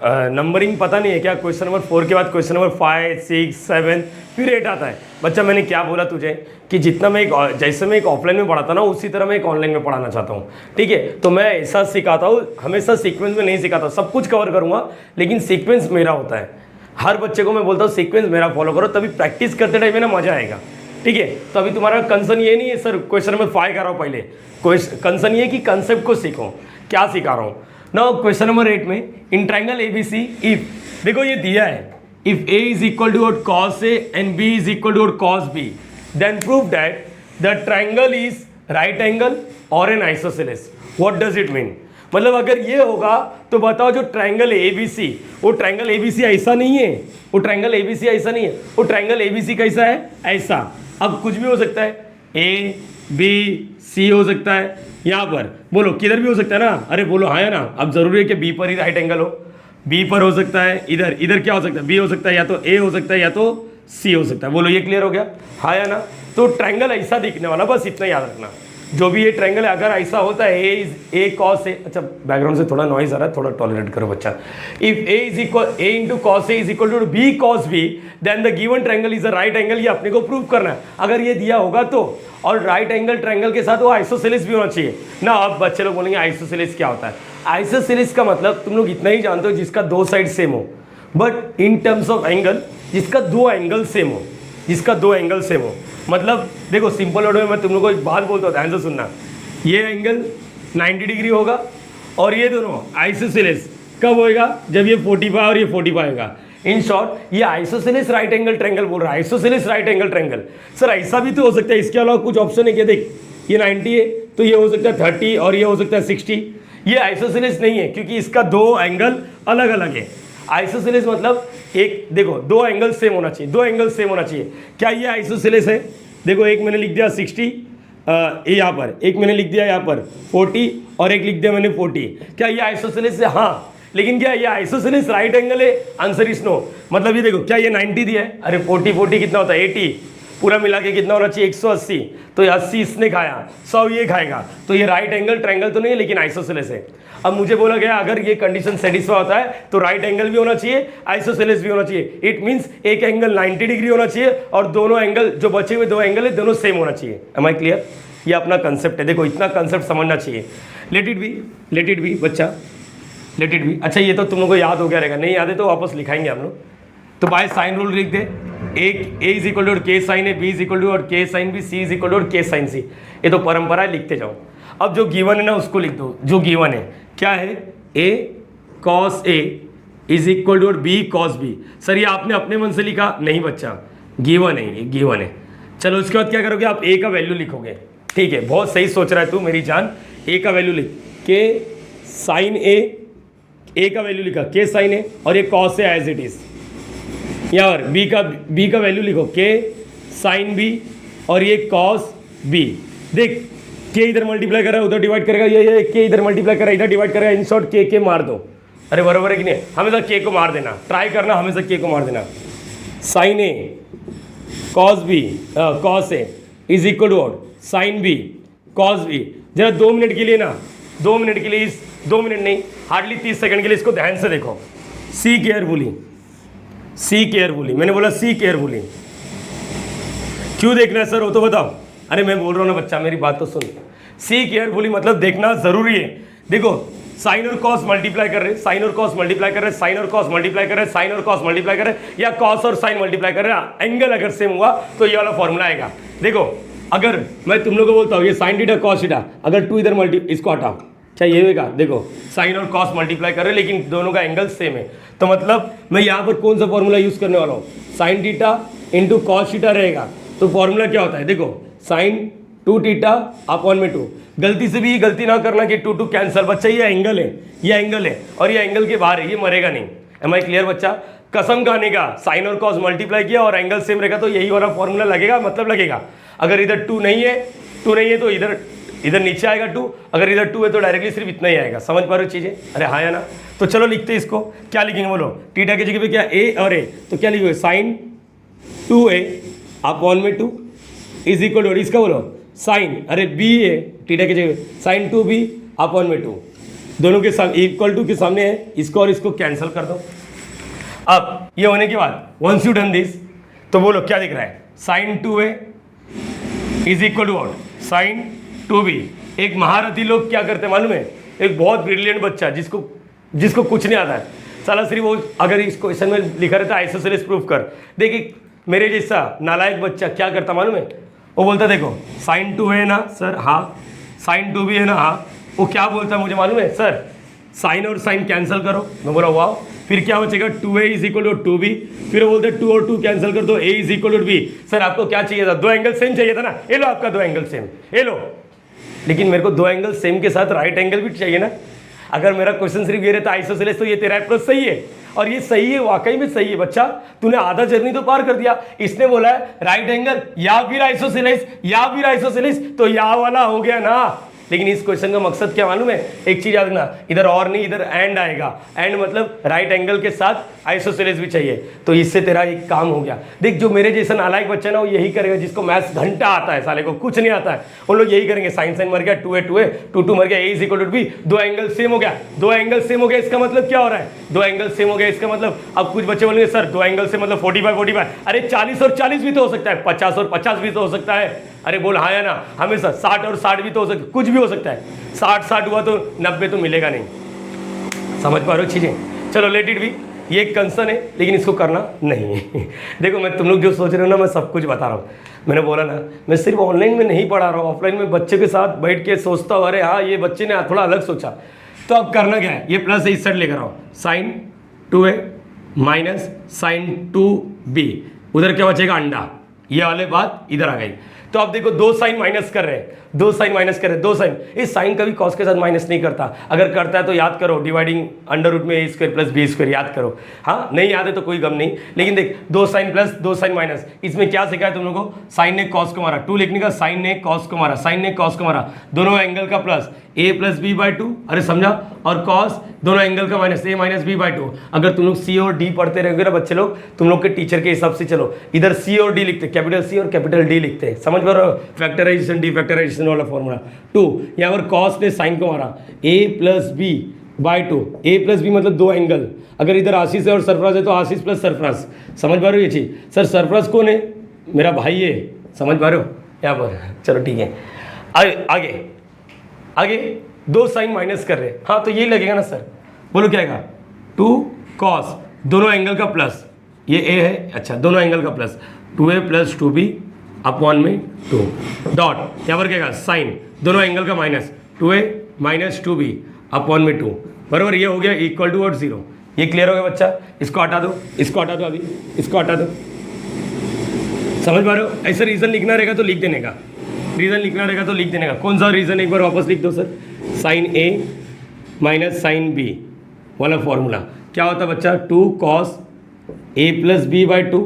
नंबरिंग पता नहीं है क्या? क्वेश्चन नंबर 4 के बाद क्वेश्चन नंबर 5, 6, 7 फिर 8 आता है। बच्चा मैंने क्या बोला तुझे कि जितना मैं जैसे मैं एक ऑफलाइन में पढ़ाता ना, उसी तरह मैं एक ऑनलाइन में पढ़ाना चाहता हूँ, ठीक है? तो मैं ऐसा सिखाता हूँ, हमेशा सीक्वेंस में नहीं सिखाता, सब कुछ कवर करूँगा, लेकिन सीक्वेंस मेरा होता है। हर बच्चे को मैं बोलता हूँ सीक्वेंस मेरा फॉलो करो, तभी प्रैक्टिस करते टाइम में ना मजा आएगा, ठीक है? तो अभी तुम्हारा कंसर्न ये नहीं है सर क्वेश्चन नंबर 5 कर रहा हूँ, पहले कंसर्न ये कि कंसेप्ट को सीखो, क्या सिखा रहा हूँ। नाउ क्वेश्चन नंबर 8 में इन ट्राइंगल एबीसी इफ, देखो ये दिया है, if a is equal to cos a and b is equal to cos b, then prove that the triangle is right angle और an isosceles. What does it mean? मतलब अगर ये होगा तो बताओ जो ट्राइंगल ABC, वो ट्राइंगल ABC ऐसा नहीं है, वो ट्राइंगल ABC ऐसा नहीं है, वो ट्राइंगल ABC कैसा है? ऐसा। अब कुछ भी हो सकता है, A B C हो सकता है, यहाँ पर बोलो किधर भी हो सकता है ना, अरे बोलो हाँ है ना। अब जरूरी है कि B पर ही राइट एंगल हो, B पर हो सकता है, इधर इधर क्या हो सकता है? B हो सकता है, या तो A हो सकता है या तो C हो सकता है। बोलो ये क्लियर हो गया, हाँ या ना? तो ट्राइंगल ऐसा दिखने वाला, बस इतना याद रखना। जो भी ये ट्राइंगल है अगर ऐसा होता है a cos a, अच्छा बैकग्राउंड से थोड़ा नॉइज आ रहा है, थोड़ा टॉलरेट करो बच्चा। If a into cos A is equal to b cos b, then the given triangle is a right angle. ये अपने को प्रूव करना है अगर ये दिया होगा तो। और राइट एंगल ट्राइंगल के साथ वो आइसोसेलेस भी होना चाहिए ना। अब बच्चे लोग बोलेंगे आइसोसेलेस क्या होता है? आइसोसेलेस का मतलब तुम लोग इतना ही जानते हो, जिसका दो साइड सेम हो, but in terms of angle जिसका दो एंगल सेम हो, जिसका दो एंगल सेम हो। मतलब देखो सिंपल वर्ड में मैं तुम लोग को एक बात बोलता हूँ, ध्यान से सुनना। ये एंगल 90 डिग्री होगा और ये दोनों आइसोसेलेस कब होएगा? जब ये 45 और ये 45 होगा। इन शॉर्ट ये आइसोसेलेस राइट एंगल ट्रायंगल बोल रहा है, isosceles right angle triangle. Sir ऐसा भी तो हो सकता है, इसके अलावा कुछ ऑप्शन है क्या? देख ये 90 है तो ये हो सकता है 30 और ये हो सकता है 60। ये आइसोसेलेस नहीं है क्योंकि इसका दो एंगल अलग अलग है। आइसोसेलेस मतलब एक देखो दो एंगल सेम होना चाहिए, दो एंगल सेम होना चाहिए। क्या ये आइसोसेलेस है? देखो एक मैंने लिख दिया 60 यहाँ पर, एक मैंने लिख दिया यहाँ पर 40 और एक लिख दिया मैंने 40। क्या ये आइसोसेलेस है? हाँ। लेकिन क्या ये आइसोसेलेस राइट एंगल है? Answer is no. मतलब ये देखो क्या ये 90 दिया है, अरे 40 कितना होता है 80, पूरा मिला के कितना होना चाहिए 180। तो 80 इसने खाया, 100 ये खाएगा, तो ये राइट एंगल ट्रायंगल तो नहीं है लेकिन आइसोसेलेस है। अब मुझे बोला गया अगर ये कंडीशन सेटिस्फाई होता है तो राइट एंगल भी होना चाहिए, आइसोसेलेस भी होना चाहिए। इट मींस एक एंगल 90 डिग्री होना चाहिए और दोनों एंगल जो बचे हुए दो एंगल है दोनों सेम होना चाहिए। Am I clear? ये अपना कंसेप्ट है, देखो इतना कंसेप्ट समझना चाहिए। लेट इट बी बच्चा, लेट इट बी। अच्छा ये तो तुम लोग को याद हो गया रहेगा, नहीं याद है तो वापस लिखाएंगे हम लोग। तो बाय साइन रूल लिख दे, एक A is equal to K sine A, B is equal to K sine B, C is equal to K sine C. ये तो परंपरा है, लिखते जाओ। अब जो गिवन है ना उसको लिख दो। जो गिवन है क्या है? A cos A is equal to B cos B. Sir ये आपने अपने मन से लिखा? नहीं बच्चा, गिवन है, ये गिवन है। चलो उसके बाद क्या करोगे? आप ए का वैल्यू लिखोगे, ठीक है? बहुत सही सोच रहा है तू मेरी जान। ए का वैल्यू लिख, के साइन ए का वैल्यू लिखा के साइन ए, और ये cos A as it is. यहाँ पर बी का वैल्यू लिखो के साइन बी और ये कॉस बी। देख के इधर मल्टीप्लाई कर रहा है उधर डिवाइड करेगा, ये के इधर मल्टीप्लाई कर रहा है इधर डिवाइड करेगा। इन शॉर्ट के मार दो। अरे बराबर है कि नहीं? हमेशा के को मार देना, ट्राई करना हमेशा के को मार देना। Sine A cos B cos A is equal to sine B cos B. जरा 2 मिनट के लिए ना, 2 मिनट के लिए, इस 2 मिनट नहीं हार्डली 30 सेकंड के लिए इसको ध्यान से देखो। सी केयरफुली, सी केयरफुली, मैंने बोला सी केयरफुली। क्यों देखना है सर वो तो बताओ? अरे मैं बोल रहा हूँ ना बच्चा, मेरी बात तो सुन। सी केयरफुली मतलब देखना जरूरी है। देखो साइन और कॉस मल्टीप्लाई कर रहे, साइन और कॉस मल्टीप्लाई कर रहे, साइन और कॉस मल्टीप्लाई कर रहे, साइन और कॉस मल्टीप्लाई कर रहे, या कॉस और साइन मल्टीप्लाई कर रहे। एंगल अगर सेम हुआ तो ये वाला फॉर्मूला आएगा। देखो अगर मैं तुम लोग को बोलता हूँ ये साइन थीटा कॉस थीटा, अगर 2 इधर इसको हटाओ, चाहे ये होगा, देखो साइन और कॉस मल्टीप्लाई कर रहे हैं लेकिन दोनों का एंगल सेम है, तो मतलब मैं यहाँ पर कौन सा फॉर्मूला यूज़ करने वाला हूँ, sine theta into cos theta रहेगा। तो फॉर्मूला क्या होता है, देखो साइन 2 थीटा अपॉन में 2। गलती से भी गलती ना करना कि 2 कैंसल, बच्चा ये एंगल है, ये एंगल है और ये एंगल के बाहर है, ये मरेगा नहीं। एम आई क्लियर बच्चा? कसम खाने का, साइन और कॉस मल्टीप्लाई किया और एंगल सेम रहेगा तो यही वाला फॉर्मूला लगेगा, मतलब लगेगा। अगर इधर 2 नहीं है तो इधर नीचे आएगा 2, अगर इधर 2 है तो डायरेक्टली सिर्फ इतना ही आएगा। समझ पा रहे हो चीज़ें? अरे हाँ या ना? तो चलो लिखते हैं इसको, क्या लिखेंगे बोलो, थीटा की जगह पे क्या ए और ए, तो क्या लिखोगे, साइन 2a अपॉन में 2 इज इक्वल टू, इसका बोलो साइन, अरे बी है थीटा की जगह साइन 2b अपॉन में 2, दोनों के सामने इक्वल टू के सामने है, इसको और इसको कैंसिल कर दो। अब ये होने के बाद वंस यू डन दिस, तो बोलो क्या दिख रहा है, sine 2a is equal to what, sine 2b। एक महारथी लोग क्या करते हैं मालूम है, एक बहुत ब्रिलियंट बच्चा जिसको कुछ नहीं आता है, साला सिर्फ वो अगर इस क्वेश्चन में लिखा रहता है आइसोसेलेस प्रूफ कर, देखिए मेरे जैसा नालायक बच्चा क्या करता मालूम है, वो बोलता देखो साइन 2 है ना सर, हाँ साइन 2 भी है ना, हाँ। वो क्या बोलता है मुझे मालूम है, सर साइन और साइन कैंसिल करो। मैं बोला वाह, फिर क्या बचेगा, 2a is equal to 2b, फिर वो बोलते 2 और 2 कैंसिल कर दो, a is equal to b। Sir आपको क्या चाहिए था, 2 एंगल सेम चाहिए था ना, ये लो आपका 2 एंगल सेम, ये लो। लेकिन मेरे को 2 एंगल सेम के साथ राइट एंगल भी चाहिए ना। अगर मेरा क्वेश्चन सिर्फ ये रहता आइसोसेलेस, तो ये तेरा अप्रोच सही है और ये सही है, वाकई में सही है बच्चा, तूने आधा जर्नी तो पार कर दिया। इसने बोला है राइट एंगल या फिर आइसोसेलेस, तो या वाला हो गया ना। लेकिन इस क्वेश्चन का मकसद क्या मालूम है, एक चीज याद रखना, इधर और नहीं इधर एंड आएगा, एंड मतलब राइट एंगल के साथ आइसोसेलेस भी चाहिए, तो इससे तेरा एक काम हो गया। देख जो मेरे जैसा नालायक बच्चा ना वो यही करेगा, जिसको मैथ्स घंटा आता है, साले को कुछ नहीं आता है, उन लोग यही करेंगे, साइन साइन मर गया, 2 मर गया, a is equal to b, 2 angle same हो गया, 2 एंगल सेम हो गया, इसका मतलब क्या हो रहा है, 2 एंगल सेम हो गया, इसका मतलब अब कुछ बच्चे बोलेंगे सर 2 एंगल से मतलब 45, अरे 40 और 40 भी तो हो सकता है, 50 और 50 भी तो हो सकता है। अरे बोल हाँ या ना, हमेशा 60 और 60 भी तो हो सकता है, कुछ भी हो सकता है, 60 हुआ तो 90 तो मिलेगा नहीं। समझ पा रहे हो चीज़ें? चलो लेट इट बी, ये एक कंसर्न है लेकिन इसको करना नहीं है। देखो मैं तुम लोग जो सोच रहे हो ना, मैं सब कुछ बता रहा हूँ। मैंने बोला ना, मैं सिर्फ ऑनलाइन में नहीं पढ़ा रहा हूँ, ऑफलाइन में बच्चे के साथ बैठ के सोचता हूँ, अरे हाँ ये बच्चे ने थोड़ा अलग सोचा, तो अब करना क्या है, ये प्लस इस साइड लेकर आओ, sign 2a minus sign 2b, उधर क्या बचेगा अंडा, ये वाले बात इधर आ गई। तो आप देखो 2 साइन माइनस कर रहे हैं, 2 साइन, इस साइन कभी कॉस के साथ माइनस नहीं करता, अगर करता है तो याद करो, डिवाइडिंग अंडर रूट में a square plus b square, याद करो। हाँ नहीं याद है तो कोई गम नहीं, लेकिन देख 2 साइन प्लस 2 साइन माइनस, इसमें क्या सिखाया तुम लोगों को, साइन ने कॉस को मारा, 2 लिखने का, साइन ने कॉस को मारा, दोनों एंगल का plus a plus b by 2, अरे समझा, और कॉस दोनों एंगल का minus a minus b by 2। अगर तुम लोग c और d पढ़ते रहोगे ना बच्चे लोग, तुम लोग के टीचर के हिसाब से चलो, इधर c और d लिखते, कैपिटल C और कैपिटल D लिखते, समझ पा रहे हो, फैक्टराइजेशन डीफैक्टराइजेशन वाला फॉर्मूला। 2 यहाँ पर कॉस ने साइन को मारा, a plus b by 2, a plus b मतलब 2 एंगल, अगर इधर आशीष है और सरफराज है तो आशीष प्लस सरफराज। समझ पा रहे हो ये चीज़? सर सरफराज कौन है, मेरा भाई है, समझ पा रहे हो यहाँ पर? चलो ठीक है, आगे 2 साइन माइनस कर रहे हैं, हाँ तो ये लगेगा ना सर, बोलो क्या आएगा, 2 कॉस दोनों एंगल का प्लस, ये a है, अच्छा दोनों एंगल का plus, 2a plus 2b upon में 2 डॉट, यहाँ पर क्या आएगा, साइन दोनों एंगल का minus, 2a minus 2b upon में 2, बराबर, ये हो गया इक्वल टू 0। ये क्लियर हो गया बच्चा? इसको हटा दो, अभी इसको हटा दो। समझ पा रहे हो? ऐसा रीज़न लिखना रहेगा तो लिख देने का, कौन सा रीज़न एक बार वापस लिख दो sir, sine a minus sine b वाला फॉर्मूला क्या होता है बच्चा, 2 cos a plus b by 2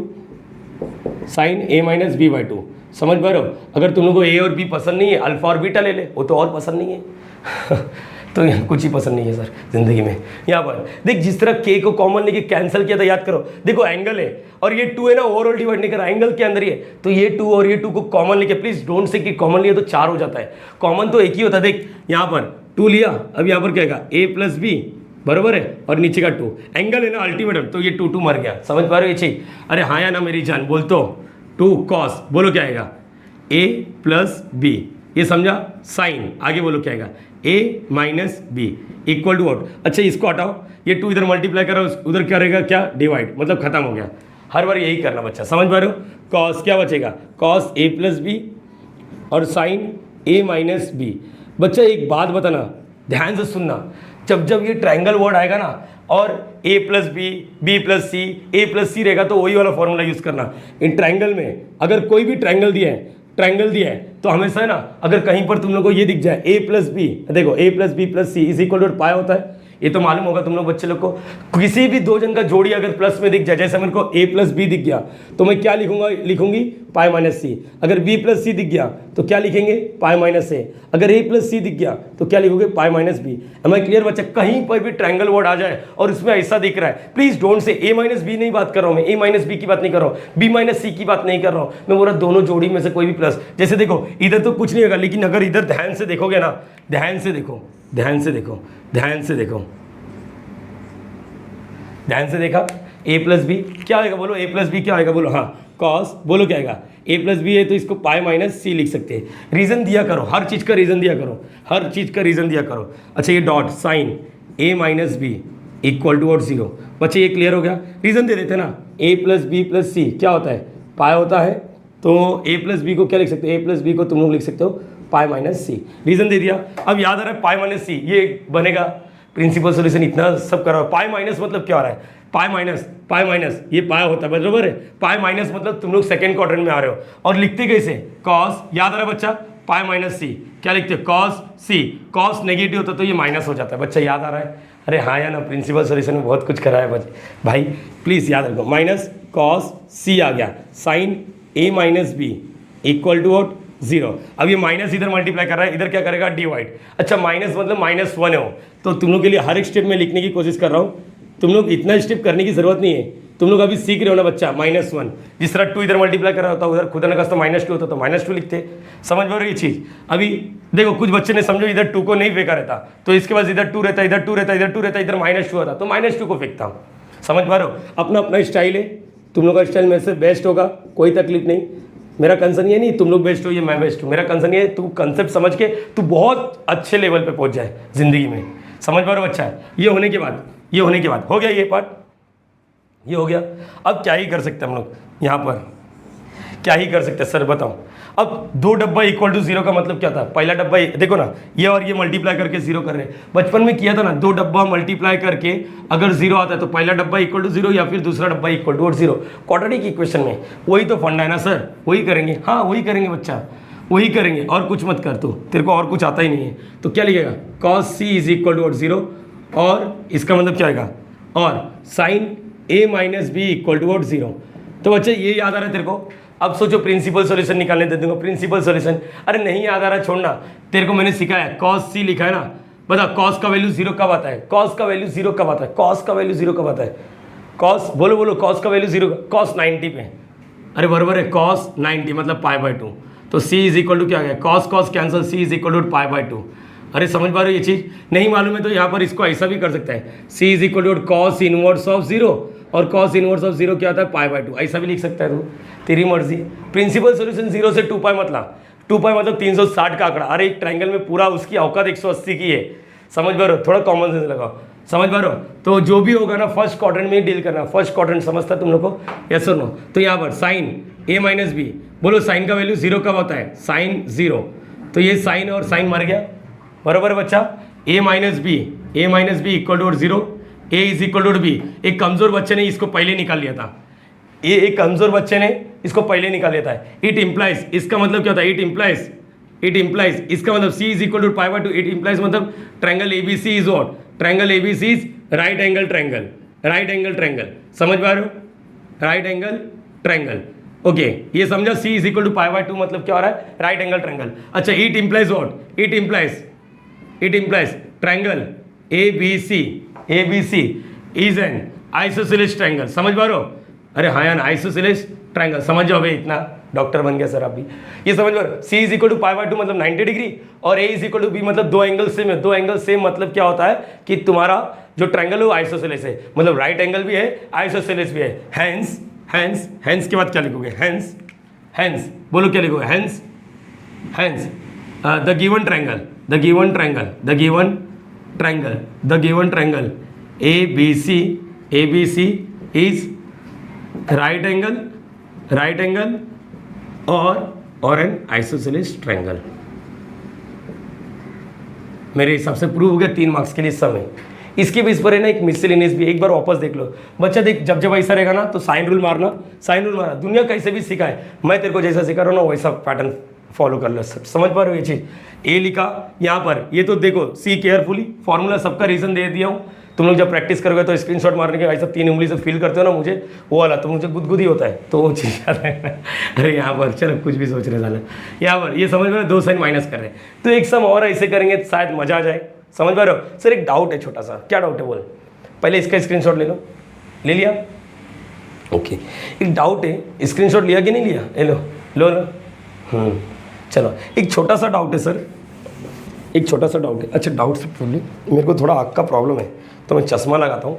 sine a minus b by 2। समझ पा रहे हो? अगर तुम लोग को a और b पसंद नहीं है, अल्फा और बीटा ले ले, वो तो और पसंद नहीं है। तो कुछ ही पसंद नहीं है सर जिंदगी में। यहाँ पर देख, जिस तरह k को कॉमन लेके कैंसिल किया था, याद करो, देखो एंगल है और ये 2 है ना, ओवरऑल डिवाइड नहीं करा, एंगल के अंदर ही है, तो ये 2 और ये 2 को कॉमन लेके, प्लीज डोंट से कि कॉमन लिया तो 4 हो जाता है, कॉमन तो एक ही होता है। देख यहाँ पर 2 लिया, अब यहाँ पर क्या आएगा, a प्लस b बराबर है, और नीचे का 2 एंगल है ना अल्टीमेटम, तो ये 2 मर गया। समझ पा रहे हो ये चीज? अरे हाँ या ना मेरी जान, बोल तो 2 कॉस, बोलो क्या आएगा, a प्लस b, ये समझा, साइन, आगे बोलो क्या आएगा, a minus B equal to what. अच्छा इसको हटाओ, ये 2 इधर मल्टीप्लाई करो, उधर क्या रहेगा, क्या डिवाइड, मतलब खत्म हो गया। हर बार यही करना बच्चा, समझ पा रहे हो? कॉस क्या बचेगा, कॉस a प्लस बी और साइन a माइनस बी। बच्चा एक बात बताना, ध्यान से सुनना, जब जब ये ट्रायंगल वर्ड आएगा ना और a plus B, B plus C, A plus C रहेगा तो वही वाला फॉर्मूला यूज करना। इन ट्रायंगल में अगर कोई भी ट्रायंगल दिया है तो हमेशा है ना, अगर कहीं पर तुम लोग को ये दिख जाए a प्लस बी, देखो a plus B plus C is equal to pi होता है, ये तो मालूम होगा तुम लोग बच्चे लोग को। किसी भी दो जन का जोड़ी अगर प्लस में दिख जाए, जैसे मेरे को a प्लस बी दिख गया तो मैं क्या लिखूंगी पाई माइनस सी। अगर b प्लस सी दिख गया तो क्या लिखेंगे पाई माइनस ए। अगर a प्लस सी दिख गया तो क्या लिखोगे pi minus B. Am I clear बच्चा? कहीं पर भी ट्रायंगल वर्ड आ जाए और इसमें ऐसा दिख रहा है, please don't say a minus B नहीं बात कर रहा हूँ मैं, a माइनस बी की बात नहीं कर रहा हूँ, b माइनस सी की बात नहीं कर रहा हूँ मैं, बोला दोनों जोड़ी में से कोई भी प्लस। जैसे देखो इधर तो कुछ नहीं होगा, लेकिन अगर इधर ध्यान से देखोगे ना, ध्यान से देखो, ध्यान से देखो, ध्यान से देखो, ध्यान से देखा, a प्लस बी क्या आएगा बोलो, a प्लस बी क्या आएगा बोलो, हाँ कॉस, बोलो क्या आएगा, a प्लस बी है तो इसको पाई माइनस सी लिख सकते हैं। रीजन दिया करो, हर चीज़ का रीजन दिया करो, हर चीज़ का रीजन दिया करो। अच्छा ये dot sine a minus B equal to 0, बच्चे ये क्लियर हो गया? रीजन दे देते ना, a plus B plus C क्या होता है पाई होता है, तो a प्लस बी को क्या लिख सकते हो, a प्लस बी को तुम लोग लिख सकते हो पाई माइनस सी, रीजन दे दिया। अब याद आ रहा है पाई माइनस सी ये बनेगा प्रिंसिपल सोल्यूशन, इतना सब करा। पाई माइनस मतलब क्या हो रहा है, पाई माइनस ये पाई होता है बराबर है, पाई माइनस मतलब तुम लोग सेकंड क्वाड्रेंट में आ रहे हो और लिखते कैसे कॉस, याद आ रहा है बच्चा पाई माइनस सी, क्या लिखते हो कॉस सी, कॉस नेगेटिव होता तो ये माइनस हो जाता है, बच्चा याद आ रहा है? अरे हाँ या ना, प्रिंसिपल सोल्यूशन में बहुत कुछ करा है भाई, प्लीज़ याद रखो। माइनस कॉस सी आ गया, sine A minus B equal to what 0। अब ये माइनस इधर मल्टीप्लाई कर रहा है, इधर क्या करेगा डिवाइड। अच्छा माइनस मतलब -1 हो, तो तुम लोग के लिए हर एक स्टेप में लिखने की कोशिश कर रहा हूँ, तुम लोग इतना स्टेप करने की जरूरत नहीं है, तुम लोग अभी सीख रहे हो ना बच्चा। -1 जिस तरह 2 इधर मल्टीप्लाई कर रहा होता, उधर खुदा न खास्ता -2 होता तो -2 लिखते, समझ में ये चीज़? अभी देखो कुछ बच्चे ने समझो इधर 2 को नहीं फेंका रहता, तो इसके बाद इधर 2 रहता, इधर 2 रहता, इधर 2 रहता, इधर -2 होता तो -2 को फेंकता हूँ, समझ पा रहे हो? अपना अपना स्टाइल है, तुम लोग का स्टाइल मेरे से बेस्ट होगा, कोई तकलीफ नहीं। मेरा कंसर्न ये नहीं तुम लोग बेस्ट हो ये मैं बेस्ट हूँ, मेरा कंसर्न ये तू कंसेप्ट समझ के तू बहुत अच्छे लेवल पे पहुँच जाए जिंदगी में, समझ पा रहे हो बच्चा? ये होने के बाद हो गया ये पार्ट, ये हो गया। अब क्या ही कर सकते हैं हम लोग यहाँ पर, क्या ही कर सकते हैं सर बताओ? अब 2 डब्बा इक्वल टू 0 का मतलब क्या था? पहला डब्बा देखो ना, ये और ये मल्टीप्लाई करके 0 कर रहे हैं, बचपन में किया था ना, 2 डब्बा मल्टीप्लाई करके अगर 0 आता है तो पहला डब्बा इक्वल टू 0 या फिर दूसरा डब्बा इक्वल टू 0, क्वाड्रेटिक इक्वेशन में वही तो फंडा है ना सर, वही करेंगे। हाँ वही करेंगे बच्चा, वही करेंगे, और कुछ मत कर, तू तेरे को और कुछ आता ही नहीं है तो क्या लिखेगा cos C is equal to 0, और इसका मतलब क्या आएगा, और sine A minus B equal to 0। तो बच्चे ये याद आ रहा है तेरे को? अब सोचो प्रिंसिपल सॉल्यूशन निकालने दे दूंगा, प्रिंसिपल सॉल्यूशन। अरे नहीं याद आ रहा छोड़ना, तेरे को मैंने सिखाया कॉस सी लिखा है ना, बता कॉस का वैल्यू 0 कब आता है, कॉस का वैल्यू 0 कब आता है, कॉस का वैल्यू 0 कब आता है, कॉस बोलो कॉस का वैल्यू 0, कॉस 90 पे। अरे बराबर है, कॉस 90 मतलब π/2, तो c इज इक्वल टू क्या आ गया, cos cancel, c is equal to π/2। अरे समझ पा रहे हो? ये चीज़ नहीं मालूम है तो यहाँ पर इसको ऐसा भी कर सकता है, c is equal to cos inverse of 0, और कॉस इनवर्स ऑफ 0 क्या होता है π/2, ऐसा भी लिख सकता है तू, तेरी मर्जी। प्रिंसिपल सोल्यूशन 0 से 2π मतलब 2π मतलब 360 का आंकड़ा। अरे एक ट्रायंगल में पूरा उसकी औकात 180 की है, समझ पा रहे हो? थोड़ा कॉमन सेंस लगाओ, समझ पा रहे हो? तो जो भी होगा ना फर्स्ट क्वाड्रेंट में ही डील करना, फर्स्ट क्वाड्रेंट समझता तुम लोग को, यस और नो? तो यहाँ पर साइन a माइनस बी, बोलो साइन का वैल्यू 0 कब होता है, साइन 0, तो ये साइन और साइन मर गया, बराबर बच्चा। a minus B equal to 0, a is equal to B. एक कमजोर बच्चे ने इसको पहले निकाल लिया था, एक कमजोर बच्चे ने इसको पहले निकाल लिया था। इट इम्प्लाइज, इसका मतलब क्या होता है, इट इम्प्लाइज इसका मतलब c is equal to π/2, it implies मतलब triangle ABC is what, triangle ABC is right angle triangle, समझ पा रहे हो? राइट एंगल ट्रायंगल, ओके ये समझा। c इज इक्वल टू π/2 मतलब क्या हो रहा है, राइट एंगल ट्रायंगल। अच्छा it implies what, it implies triangle ABC is an isosceles triangle, समझ पा रहे हो? अरे हाँ यार आइसोसेलेस ट्रायंगल, समझ जाओ भाई, इतना डॉक्टर बन गया सर आप भी, ये समझ पा रहे हो? c इज इक्वल टू π/2 मतलब 90 डिग्री, और a is equal to b मतलब 2 एंगल सेम है। 2 एंगल सेम मतलब क्या होता है कि तुम्हारा जो ट्रायंगल है वो आइसोसेलेस है, मतलब राइट एंगल भी है आइसोसेलेस भी है। हैंस के बाद क्या लिखोगे, हैंस बोलो क्या लिखोगे, hence the given triangle ABC is right angle और एन आइसोसेलेस ट्रायंगल। मेरे हिसाब से प्रूव हो गया 3 मार्क्स के लिए समय। इसके बेस पर है ना एक मिसलेनियस भी, एक बार वापस देख लो बच्चा। देख जब जब ऐसा रहेगा ना तो साइन रूल मारना, साइन रूल मारना। दुनिया कैसे भी सिखा है, मैं तेरे को जैसा सिखा रहा हूँ ना वैसा पैटर्न फॉलो कर लो। समझ पा रहे हो ये चीज़? ए लिखा यहाँ पर, ये तो देखो सी केयरफुली, फॉर्मूला सबका रीजन दे दिया हूँ। तुम लोग जब प्रैक्टिस करोगे तो स्क्रीनशॉट मारने के ऐसा 3 उंगली से फील करते हो ना मुझे, वो वाला तो मुझे गुदगुदी होता है, तो वो चीज़ याद है। अरे यहाँ पर चलो कुछ भी सोच रहे साले, यहाँ पर ये समझ में 2 साइन माइनस कर रहे हैं, तो एक सम और ऐसे करेंगे तो शायद मजा आ जाए। समझ पा रहे हो? सर एक डाउट है छोटा सा। क्या डाउट है बोल? पहले इसका स्क्रीनशॉट ले लो। ले लिया? ओके, एक डाउट है, स्क्रीनशॉट लिया कि नहीं लिया? ले लो, लो लो। चलो एक छोटा सा डाउट है सर, एक छोटा सा डाउट है। अच्छा डाउट से बोलिए, मेरे को थोड़ा आँख का प्रॉब्लम है तो मैं चश्मा लगाता हूँ।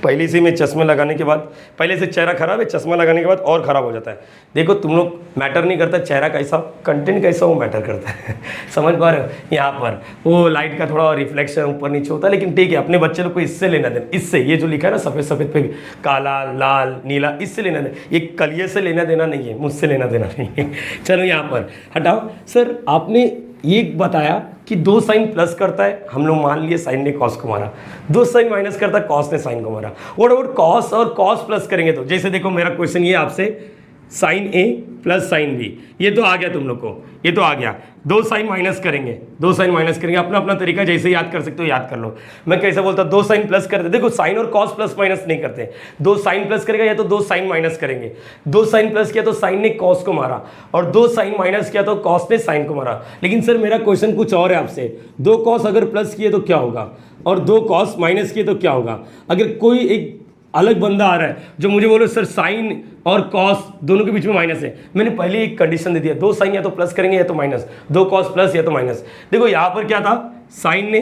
पहले से मैं चश्मे लगाने के बाद, पहले से चेहरा खराब है, चश्मा लगाने के बाद और ख़राब हो जाता है। देखो तुम लोग मैटर नहीं करता चेहरा कैसा, कंटेंट कैसा, वो मैटर करता है। समझ पा रहे हो? यहाँ पर वो लाइट का थोड़ा रिफ्लेक्शन ऊपर नीचे होता है, लेकिन ठीक है, अपने बच्चे लोग को इससे लेना देना, इससे ये जो लिखा है ना सफ़ेद सफ़ेद पे काला लाल नीला, इससे लेना देना, ये कलिए से लेना देना नहीं है, मुझसे लेना देना नहीं है। चलो यहाँ पर हटाओ। सर आपने ये बताया कि 2 साइन प्लस करता है, हम लोग मान लिए साइन ने कॉस को मारा, 2 साइन माइनस करता है कॉस ने साइन को मारा। व्हाट अबाउट कॉस और कॉस प्लस करेंगे तो, जैसे देखो मेरा क्वेश्चन ये आपसे साइन ए प्लस साइन बी, ये तो आ गया तुम लोग को, ये तो आ गया। 2 साइन माइनस करेंगे, 2 साइन माइनस करेंगे, अपना अपना तरीका जैसे याद कर सकते हो याद कर लो। मैं कैसे बोलता 2 साइन प्लस करते, देखो साइन और कॉस प्लस माइनस नहीं करते, 2 साइन प्लस करेगा या तो 2 साइन माइनस करेंगे। 2 साइन प्लस किया तो साइन ने कॉस को मारा, और 2 साइन माइनस किया तो कॉस ने साइन को मारा। लेकिन सर मेरा क्वेश्चन कुछ और है आपसे, 2 कॉस अगर प्लस किए तो क्या होगा, और 2 कॉस माइनस किए तो क्या होगा। अगर कोई एक अलग बंदा आ रहा है जो मुझे बोलो सर साइन और कॉस दोनों के बीच में माइनस है, मैंने पहले एक कंडीशन दे दिया, 2 साइन या तो प्लस करेंगे या तो माइनस, 2 कॉस प्लस या तो माइनस। देखो यहाँ पर क्या था, साइन ने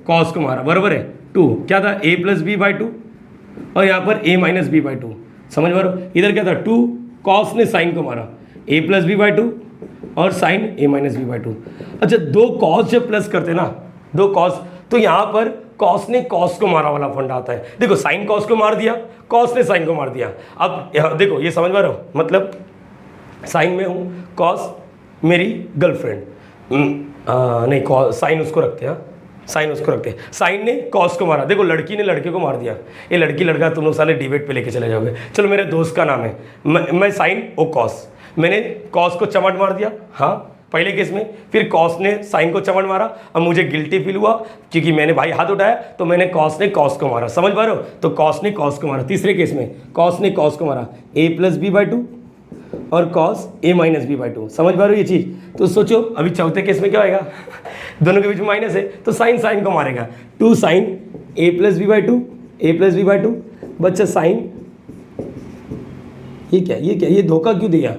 कॉस को मारा, बराबर है 2, क्या था a प्लस बी बाई 2, और यहाँ पर a माइनस बी बाई 2। समझ पा रहे हो? इधर क्या था 2, कॉस ने साइन को मारा, a प्लस बी बाई 2 और sine a minus B by 2। अच्छा 2 कॉस जब प्लस करते ना, 2 कॉस, तो यहाँ पर कॉस ने कॉस को मारा वाला फंडा आता है। देखो साइन कॉस को मार दिया, कॉस ने साइन को मार दिया। अब यहाँ देखो ये समझ पा रहे हो, मतलब साइन में हूँ, कॉस मेरी गर्लफ्रेंड, नहीं कॉस साइन उसको रखते हैं, साइन उसको रखते हैं, साइन ने कॉस को मारा। देखो लड़की ने लड़के को मार दिया, ये लड़की लड़का तुम लोग साले डिबेट पे लेके चले जाओगे। चलो मेरे दोस्त का नाम है, मैं साइन ओ कॉस, मैंने कॉस को चमट मार दिया, हाँ पहले केस में, फिर कॉस ने साइन को चमट मारा। अब मुझे गिल्टी फील हुआ क्योंकि मैंने भाई हाथ उठाया, तो मैंने कॉस ने कॉस को मारा। समझ पा रहे हो? तो कॉस ने कॉस को मारा। तीसरे केस में कॉस ने कॉस को मारा, a प्लस बी बाई 2 और cos a minus B by 2। समझ पा रहे हो ये चीज़? तो सोचो अभी चौथे केस में क्या होगा, दोनों के बीच में माइनस है तो साइन साइन को मारेगा, 2 sine a plus B by 2, a plus B by 2। बच्चा साइन, ये क्या, ये क्या, ये धोखा क्यों दिया?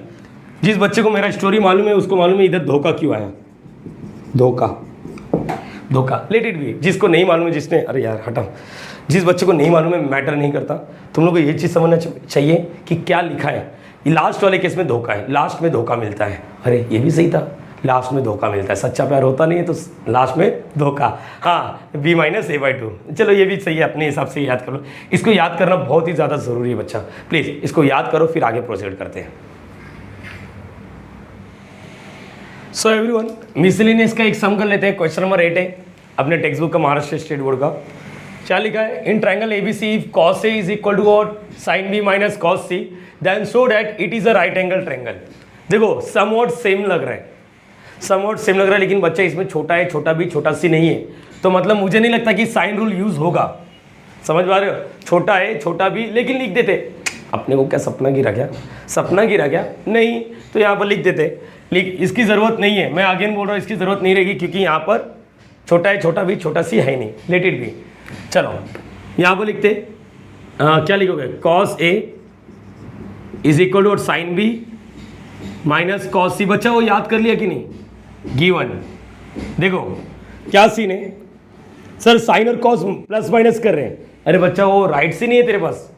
जिस बच्चे को मेरा स्टोरी मालूम है उसको मालूम है इधर धोखा क्यों आया, धोखा, धोखा, लेट इट बी। जिसको नहीं मालूम है, जिसने, अरे यार हटाओ, जिस बच्चे को नहीं मालूम है मैटर नहीं करता। तुम लोग को ये चीज़ समझना चाहिए कि क्या लिखा है। लास्ट वाले केस में धोखा है, लास्ट में धोखा मिलता है। अरे ये भी सही था, लास्ट में धोखा मिलता है, सच्चा प्यार होता नहीं है तो लास्ट में धोखा। हाँ b माइनस a बाई 2, चलो ये भी सही है, अपने हिसाब से याद कर लो। इसको याद करना बहुत ही ज़्यादा ज़रूरी है बच्चा, प्लीज़ इसको याद करो फिर आगे प्रोसीड करते हैं। सो एवरीवन, मिसलेनियस का एक सम कर लेते हैं। क्वेश्चन नंबर 8 है अपने टेक्स्ट बुक का, महाराष्ट्र स्टेट बोर्ड का। क्या लिखा है, in triangle ABC if cos A is equal to what, sin B minus cos C, then show that it is a right angle triangle. देखो समवॉट सेम लग रहा है, समवॉट सेम लग रहा है, लेकिन बच्चा इसमें छोटा है, छोटा B छोटा C नहीं है, तो मतलब मुझे नहीं लगता कि साइन रूल यूज होगा। समझ पा रहे हो? छोटा है छोटा B, लेकिन लिख देते, अपने को क्या सपना गिरा क्या, सपना गिरा क्या, नहीं तो यहाँ पर लिख देते। इसकी ज़रूरत नहीं है, मैं अगेन बोल रहा हूँ इसकी ज़रूरत नहीं रहेगी, क्योंकि यहाँ पर छोटा है छोटा भी छोटा सी है नहीं, लेट इट बी। चलो यहाँ पर लिखते क्या लिखोगे, cos A is equal to sine B minus cos C। बच्चा वो याद कर लिया कि नहीं, गिवन। देखो क्या सीन है सर, साइन और cos प्लस माइनस कर रहे हैं। अरे बच्चा वो राइट से नहीं है तेरे पास,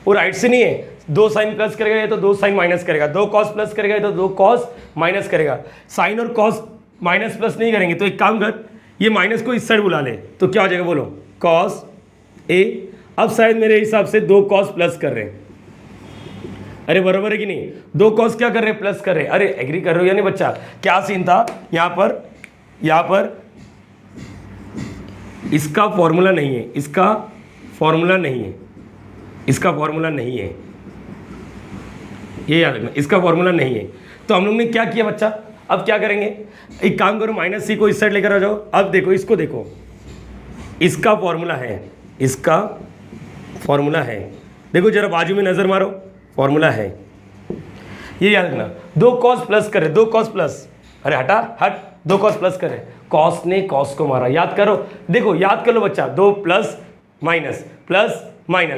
वो राइट से नहीं है। 2 साइन प्लस करेगा या तो 2 साइन माइनस करेगा, 2 कॉस प्लस करेगा या तो 2 कॉस माइनस करेगा। साइन और कॉस माइनस प्लस नहीं करेंगे, तो एक काम कर, ये माइनस को इस साइड बुला ले, तो क्या हो जाएगा बोलो, कॉस A। अब शायद मेरे हिसाब से 2 कॉस प्लस कर रहे हैं। अरे बराबर है कि नहीं, 2 कॉस क्या कर रहे हैं, प्लस कर रहे हैं। अरे एग्री कर रहे हो या नहीं बच्चा? क्या सीन था यहाँ पर इसका फॉर्मूला नहीं है, इसका फॉर्मूला नहीं है, इसका फॉर्मूला नहीं है, ये याद रखना, इसका फॉर्मूला नहीं है। तो हम लोग ने क्या किया बच्चा, अब क्या करेंगे, एक काम करो, माइनस सी को इस साइड लेकर आ जाओ। अब देखो इसको, देखो इसका फॉर्मूला है, इसका फॉर्मूला है, देखो जरा बाजू में नजर मारो, फॉर्मूला है, ये याद रखना। दो कॉस प्लस करे, दो कॉस प्लस, अरे हटा हट, दो कॉस प्लस करे, कॉस ने कॉस को मारा, याद करो, देखो याद कर लो बच्चा, दो प्लस माइनस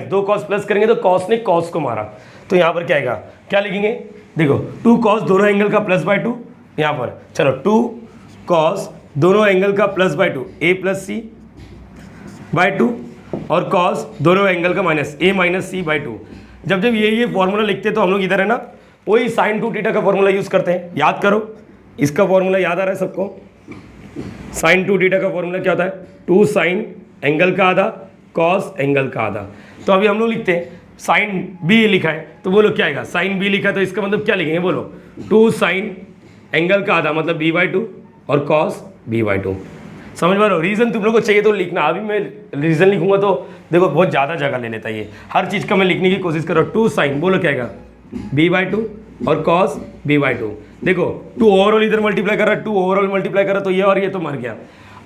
दो कॉस प्लस करेंगे तो कॉस ने कॉस को मारा। तो यहाँ पर क्या आएगा, क्या लिखेंगे, देखो टू कॉस दोनों एंगल का प्लस बाय टू, यहाँ पर चलो टू कॉस दोनों एंगल का plus by two, A plus C by two, और कॉस दोनों एंगल का minus, A minus C by two. जब जब ये फॉर्मूला लिखते हैं तो हम लोग इधर है ना वही साइन टू थीटा का फॉर्मूला यूज़ करते हैं, याद करो, इसका फॉर्मूला याद आ रहा है सबको, साइन टू थीटा का फॉर्मूला क्या होता है, टू साइन एंगल का आधा कॉस एंगल का आधा। तो अभी हम लोग लिखते हैं साइन बी लिखा है, तो बोलो क्या आएगा, साइन बी लिखा है तो इसका मतलब क्या लिखेंगे, बोलो टू साइन एंगल का आधा मतलब बी बाई टू और कॉस बी बाई टू। समझ पा रहे हो, रीज़न तुम लोग को चाहिए तो लिखना, अभी मैं रीज़न लिखूंगा तो देखो बहुत ज़्यादा जगह ले लेता है ये, हर चीज़ का मैं लिखने की कोशिश कर रहा हूँ। टू साइन बोलो क्या आएगा, बी बाई टू और कॉस बी बाई टू। देखो टू ओवरऑल इधर मल्टीप्लाई कर रहा है, टू ओवरऑल मल्टीप्लाई कर रहा है तो ये और ये तो मर गया।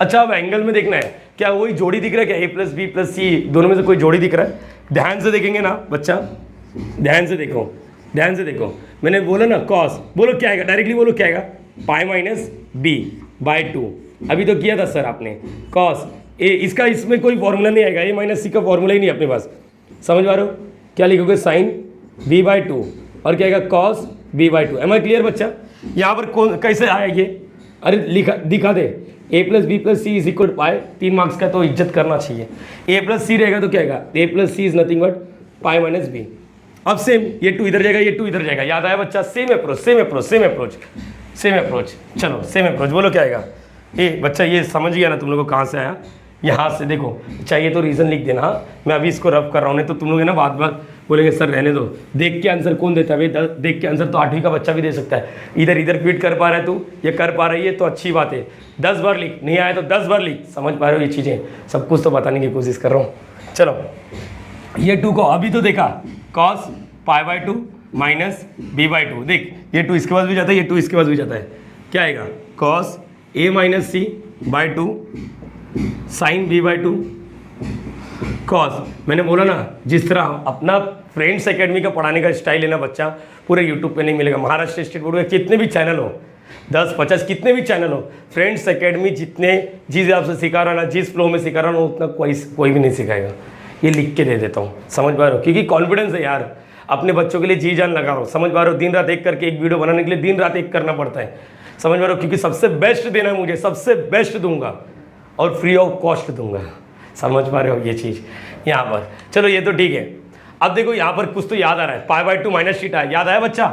अच्छा अब एंगल में देखना है, क्या वही जोड़ी दिख रहा है क्या, ए प्लस बी प्लस सी दोनों में से कोई जोड़ी दिख रहा है, ध्यान से देखेंगे ना बच्चा, ध्यान से देखो, ध्यान से देखो, मैंने बोला ना कॉस, बोलो क्या आएगा, डायरेक्टली बोलो क्या आएगा, pi minus B by two, अभी तो किया था सर आपने, कॉस ए, इसका इसमें कोई फॉर्मूला नहीं आएगा, ए माइनस सी का फॉर्मूला ही नहीं अपने पास, समझ पा रहे हो, क्या लिखोगे साइन बी बाई टू और क्या आएगा cos B by two. Am I clear बच्चा, यहाँ पर कौन कैसे आया ये, अरे लिखा दिखा दे, A plus B plus C is equal to pi, 3 marks का तो इज्जत करना चाहिए, ए प्लस सी रहेगा तो क्या आएगा, A plus C is nothing but pi minus B. अब सेम ये टू इधर जाएगा, ये टू इधर जाएगा, याद आया बच्चा, same approach same approach same approach same approach, चलो सेम अप्रोच, बोलो क्या आएगा, ए बच्चा ये समझ गया ना तुम लोगों को कहाँ से आया, यहाँ से देखो, चाहिए तो रीज़न लिख देना, मैं अभी इसको रफ कर रहा हूँ, नहीं तो तुम लोग है ना बात बात बोलेंगे सर रहने दो, देख के आंसर कौन देता है भाई, देख के आंसर तो 8वीं का बच्चा भी दे सकता है, इधर इधर फिट कर पा रहा है तू, ये कर पा रही है तो अच्छी बात है, 10 बार लिख, नहीं आया तो 10 बार लिख, समझ पा रहे हो ये चीज़ें, सब कुछ तो बताने की कोशिश कर रहा हूँ। चलो ये 2 को अभी तो देखा, cos pi by two minus B by two, देख ये 2 इसके पास भी जाता है, ये 2 इसके पास भी जाता है, क्या आएगा cos A minus C by two sine B by two cos. मैंने बोला ना जिस तरह अपना फ्रेंड्स एकेडमी का पढ़ाने का स्टाइल है ना बच्चा, पूरे यूट्यूब पे नहीं मिलेगा, महाराष्ट्र स्टेट बोर्ड के कितने भी चैनल हो, 10-50 कितने भी चैनल हो, फ्रेंड्स एकेडमी जितने जिस आपसे सिखा रहा ना, जिस फ्लो में सिखा रहा हूँ उतना कोई भी नहीं सिखाएगा, ये लिख के दे देता हूँ, समझ पा रहे हो, क्योंकि कॉन्फिडेंस है यार, अपने बच्चों के लिए जी जान लगा रहा हूँ, समझ पा रहे हो, दिन रात एक करके एक वीडियो बनाने के लिए दिन रात एक करना पड़ता है, समझ पा रहे हो, क्योंकि सबसे बेस्ट देना है मुझे, सबसे बेस्ट दूंगा और फ्री ऑफ कॉस्ट दूंगा, समझ पा रहे हो ये चीज़ यहाँ पर। चलो ये तो ठीक है, अब देखो यहाँ पर कुछ तो याद आ रहा है, पाई बाई टू माइनस थीटा, याद आया बच्चा,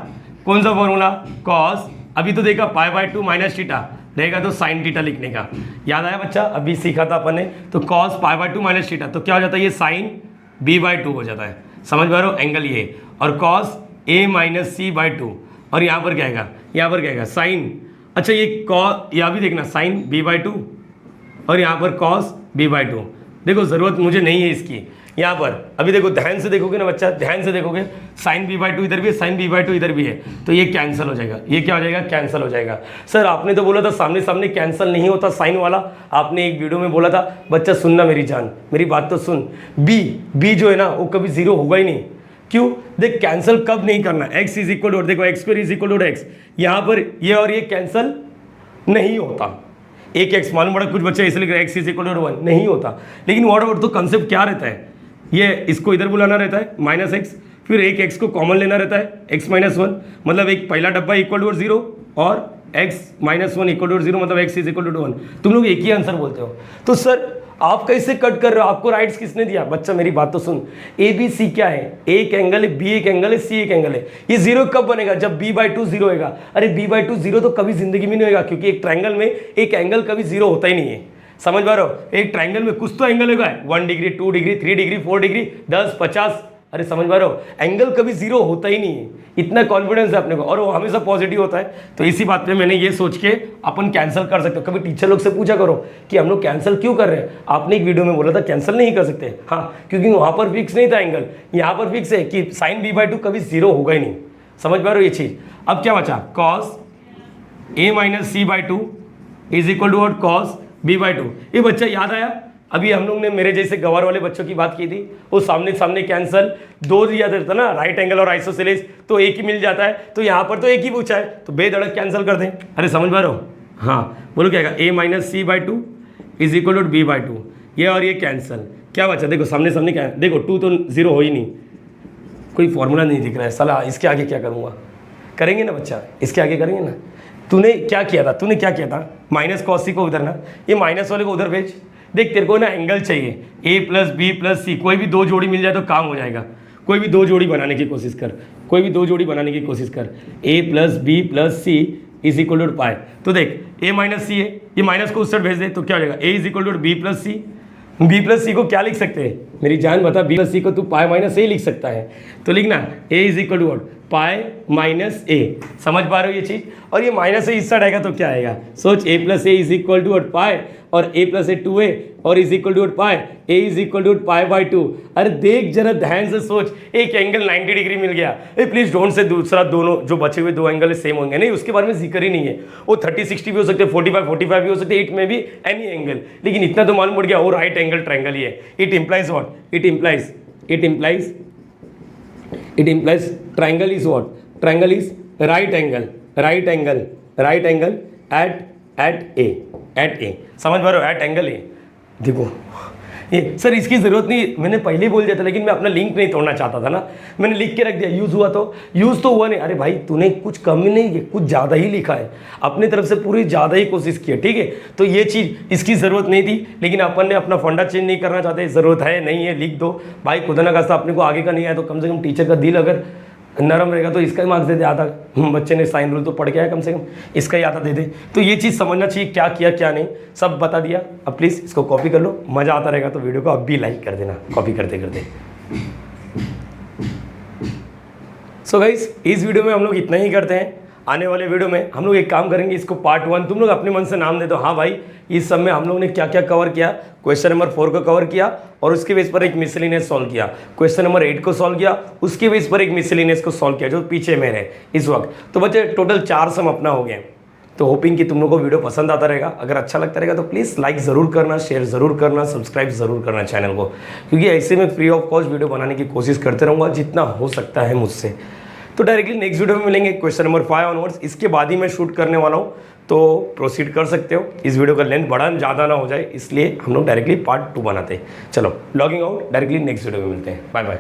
कौन सा फॉर्मूला, कॉस, अभी तो देखा पाई बाई टू माइनस थीटा रहेगा तो साइन थीटा लिखने का, याद आया बच्चा, अभी सीखा था अपन ने, तो cos pi by two minus theta, तो क्या हो जाता है ये साइन बी बाई टू हो जाता है, समझ पा रहे हो, एंगल ये, और cos A minus C by two, और यहाँ पर क्या आएगा, यहाँ पर क्या आएगा साइन, अच्छा ये कॉस, यहाँ भी देखना साइन बी बाई टू और यहाँ पर कॉस बी बाई टू, देखो ज़रूरत मुझे नहीं है इसकी, यहाँ पर अभी देखो ध्यान से देखोगे ना बच्चा, ध्यान से देखोगे, साइन बी बाई टू इधर भी है, साइन बी बाई टू इधर भी है, तो ये कैंसिल हो जाएगा, ये क्या हो जाएगा, कैंसिल हो जाएगा। सर आपने तो बोला था सामने सामने कैंसिल नहीं होता साइन वाला, आपने एक वीडियो में बोला था, बच्चा सुनना मेरी जान, मेरी बात तो सुन, बी जो है ना वो कभी जीरो होगा ही नहीं, क्यों, देख कैंसिल कब नहीं करना, एक्स इज इक्वल टू, देखो x square is equal to x, यहाँ पर ये और ये कैंसिल नहीं होता, एक एक्स मालूम पड़ा, कुछ बच्चे इसलिए एक्स इज इक्वल टू 1 नहीं होता, लेकिन व्हाट अबाउट तो कंसेप्ट क्या रहता है, ये इसको इधर बुलाना रहता है माइनस एक्स, फिर एक एक्स को कॉमन लेना रहता है एक्स माइनस वन, मतलब एक पहला डब्बा इक्वल टू 0 और x minus one equal to 0 मतलब एक्स इज इक्वल टू 1, तुम लोग एक ही आंसर बोलते हो, तो सर आप कैसे कट कर रहे हो, आपको राइट्स किसने दिया, बच्चा मेरी बात तो सुन, ए बी सी क्या है, एक एंगल है, बी एक एंगल है, सी एक एंगल है, ये जीरो कब बनेगा, जब बी बाई टू जीरो होगा, अरे बी बाई टू जीरो तो कभी जिंदगी में नहीं होगा, क्योंकि एक ट्रायंगल में एक एंगल कभी जीरो होता ही नहीं है, समझ पा रहे हो, एक ट्रायंगल में कुछ तो एंगल होगा, 1 डिग्री 2 डिग्री 3 डिग्री 4 डिग्री 10 50 अरे समझ पा रहे हो, एंगल कभी जीरो होता ही नहीं है, इतना कॉन्फिडेंस है अपने को, और वो हमेशा पॉजिटिव होता है। तो इसी बात पे मैंने ये सोच के अपन कैंसिल कर सकते हो। कभी टीचर लोग से पूछा करो कि हम लोग कैंसिल क्यों कर रहे हैं, आपने एक वीडियो में बोला था कैंसिल नहीं कर सकते, हाँ क्योंकि वहाँ पर फिक्स नहीं था एंगल, यहाँ पर फिक्स है कि साइन b/2 कभी जीरो होगा ही नहीं। समझ पा रहे हो ये चीज़। अब क्या बचा, cos a-c/2 is equal to cos b/2। ये बच्चा याद आया, अभी हम लोग ने मेरे जैसे गवार वाले बच्चों की बात की थी, वो सामने सामने कैंसल, दो दिया था ना, राइट एंगल और आइसोसेलेस, तो एक ही मिल जाता है, तो यहाँ पर तो एक ही पूछा है, तो बेधड़क कैंसिल कर दें। अरे समझ पा रहे हो, हाँ बोलो क्या a-c/2 is equal to b/2, ये और ये कैंसल, क्या बचा, देखो सामने सामने क्या है, देखो 2 तो जीरो हो ही नहीं, कोई फॉर्मूला नहीं दिख रहा है साला, इसके आगे क्या करूँगा, करेंगे ना बच्चा, इसके आगे करेंगे ना। तूने क्या किया था, माइनस कॉस सी को उधर ना, ये माइनस वाले को उधर भेज, देख तेरे को ना एंगल चाहिए a प्लस बी प्लस सी, कोई भी दो जोड़ी मिल जाए तो काम हो जाएगा। कोई भी दो जोड़ी बनाने की कोशिश कर, a plus B plus C is equal to pi. तो देख a माइनस सी है, ये माइनस को उस साइड भेज दे, तो क्या हो जाएगा, a is equal to B plus C. B plus C को क्या लिख सकते हैं, मेरी जान बता, बी प्लस सी को तू पाई माइनस ए लिख सकता है, तो लिखना a is equal to pi minus A. समझ पा रहे हो ये चीज़, और ये माइनस ए इस साइड आएगा तो क्या आएगा, सोच, a plus A is equal to pi, और a प्लस ए 2a और is equal to pi, a is equal to पाई/2। अरे देख जरा ध्यान से सोच, एक एंगल 90 डिग्री मिल गया, प्लीज डोंट से दूसरा दोनों जो बचे हुए दो एंगल सेम होंगे, नहीं उसके बारे में जिक्र ही नहीं है, वो 30-60 भी हो सकते हैं, 45-45 भी हो सकते हैं, 8 में भी एनी एंगल, लेकिन इतना तो मालूम पड़ गया वो राइट एंगल ट्रायंगल ही है। It implies what, it implies triangle is what, triangle is right angle at A. समझ पा रहे हो, एट एंगल ए। देखो ये सर इसकी ज़रूरत नहीं, मैंने पहले ही बोल दिया था, लेकिन मैं अपना लिंक नहीं तोड़ना चाहता था ना, मैंने लिख के रख दिया, यूज़ हुआ नहीं। अरे भाई तूने कुछ कम ही नहीं, कुछ ज़्यादा ही लिखा है, अपनी तरफ से पूरी ज़्यादा ही कोशिश की है, ठीक है। तो ये चीज़ इसकी ज़रूरत नहीं थी, लेकिन अपन ने अपना फंडा चेंज नहीं करना चाहते, ज़रूरत है नहीं है लिख दो भाई, खुदा ना खास्ता अपने को आगे का नहीं आया तो कम से कम टीचर का दिल अगर नरम रहेगा तो इसका ही मार्क्स दे दे, आधा बच्चे ने साइन रूल तो पढ़ के आया, कम से कम इसका ही आधा दे दे। तो ये चीज़ समझना चाहिए, क्या किया क्या नहीं सब बता दिया। अब प्लीज़ इसको कॉपी कर लो, मज़ा आता रहेगा तो वीडियो को अब भी लाइक कर देना कॉपी करते करते। सो गाइस इस वीडियो में हम लोग इतना ही करते हैं, आने वाले वीडियो में हम लोग एक काम करेंगे, इसको पार्ट 1 तुम लोग अपने मन से नाम दे दो, हाँ भाई इस सब में हम लोग ने क्या क्या कवर किया। क्वेश्चन नंबर 4 को कवर किया और उसके बेस पर एक मिसलिनियस सॉल्व किया, क्वेश्चन नंबर 8 को सॉल्व किया, उसके बेस पर एक मिसलिनियस को सॉल्व किया जो पीछे में है इस वक्त। तो बच्चे टोटल 4 सम अपना हो गए। तो होपिंग कि तुम लोग को वीडियो पसंद आता रहेगा, अगर अच्छा लगता रहेगा तो प्लीज़ लाइक ज़रूर करना, शेयर ज़रूर करना, सब्सक्राइब ज़रूर करना चैनल को, क्योंकि ऐसे में फ्री ऑफ कॉस्ट वीडियो बनाने की कोशिश करते रहूँगा जितना हो सकता है मुझसे। तो डायरेक्टली नेक्स्ट वीडियो में मिलेंगे क्वेश्चन नंबर 5 ऑनवर्ड्स, इसके बाद ही मैं शूट करने वाला हूँ, तो प्रोसीड कर सकते हो। इस वीडियो का लेंथ बड़ा ज़्यादा ना हो जाए, इसलिए हम लोग डायरेक्टली पार्ट 2 बनाते हैं। चलो logging out, directly next video में मिलते हैं, बाय बाय।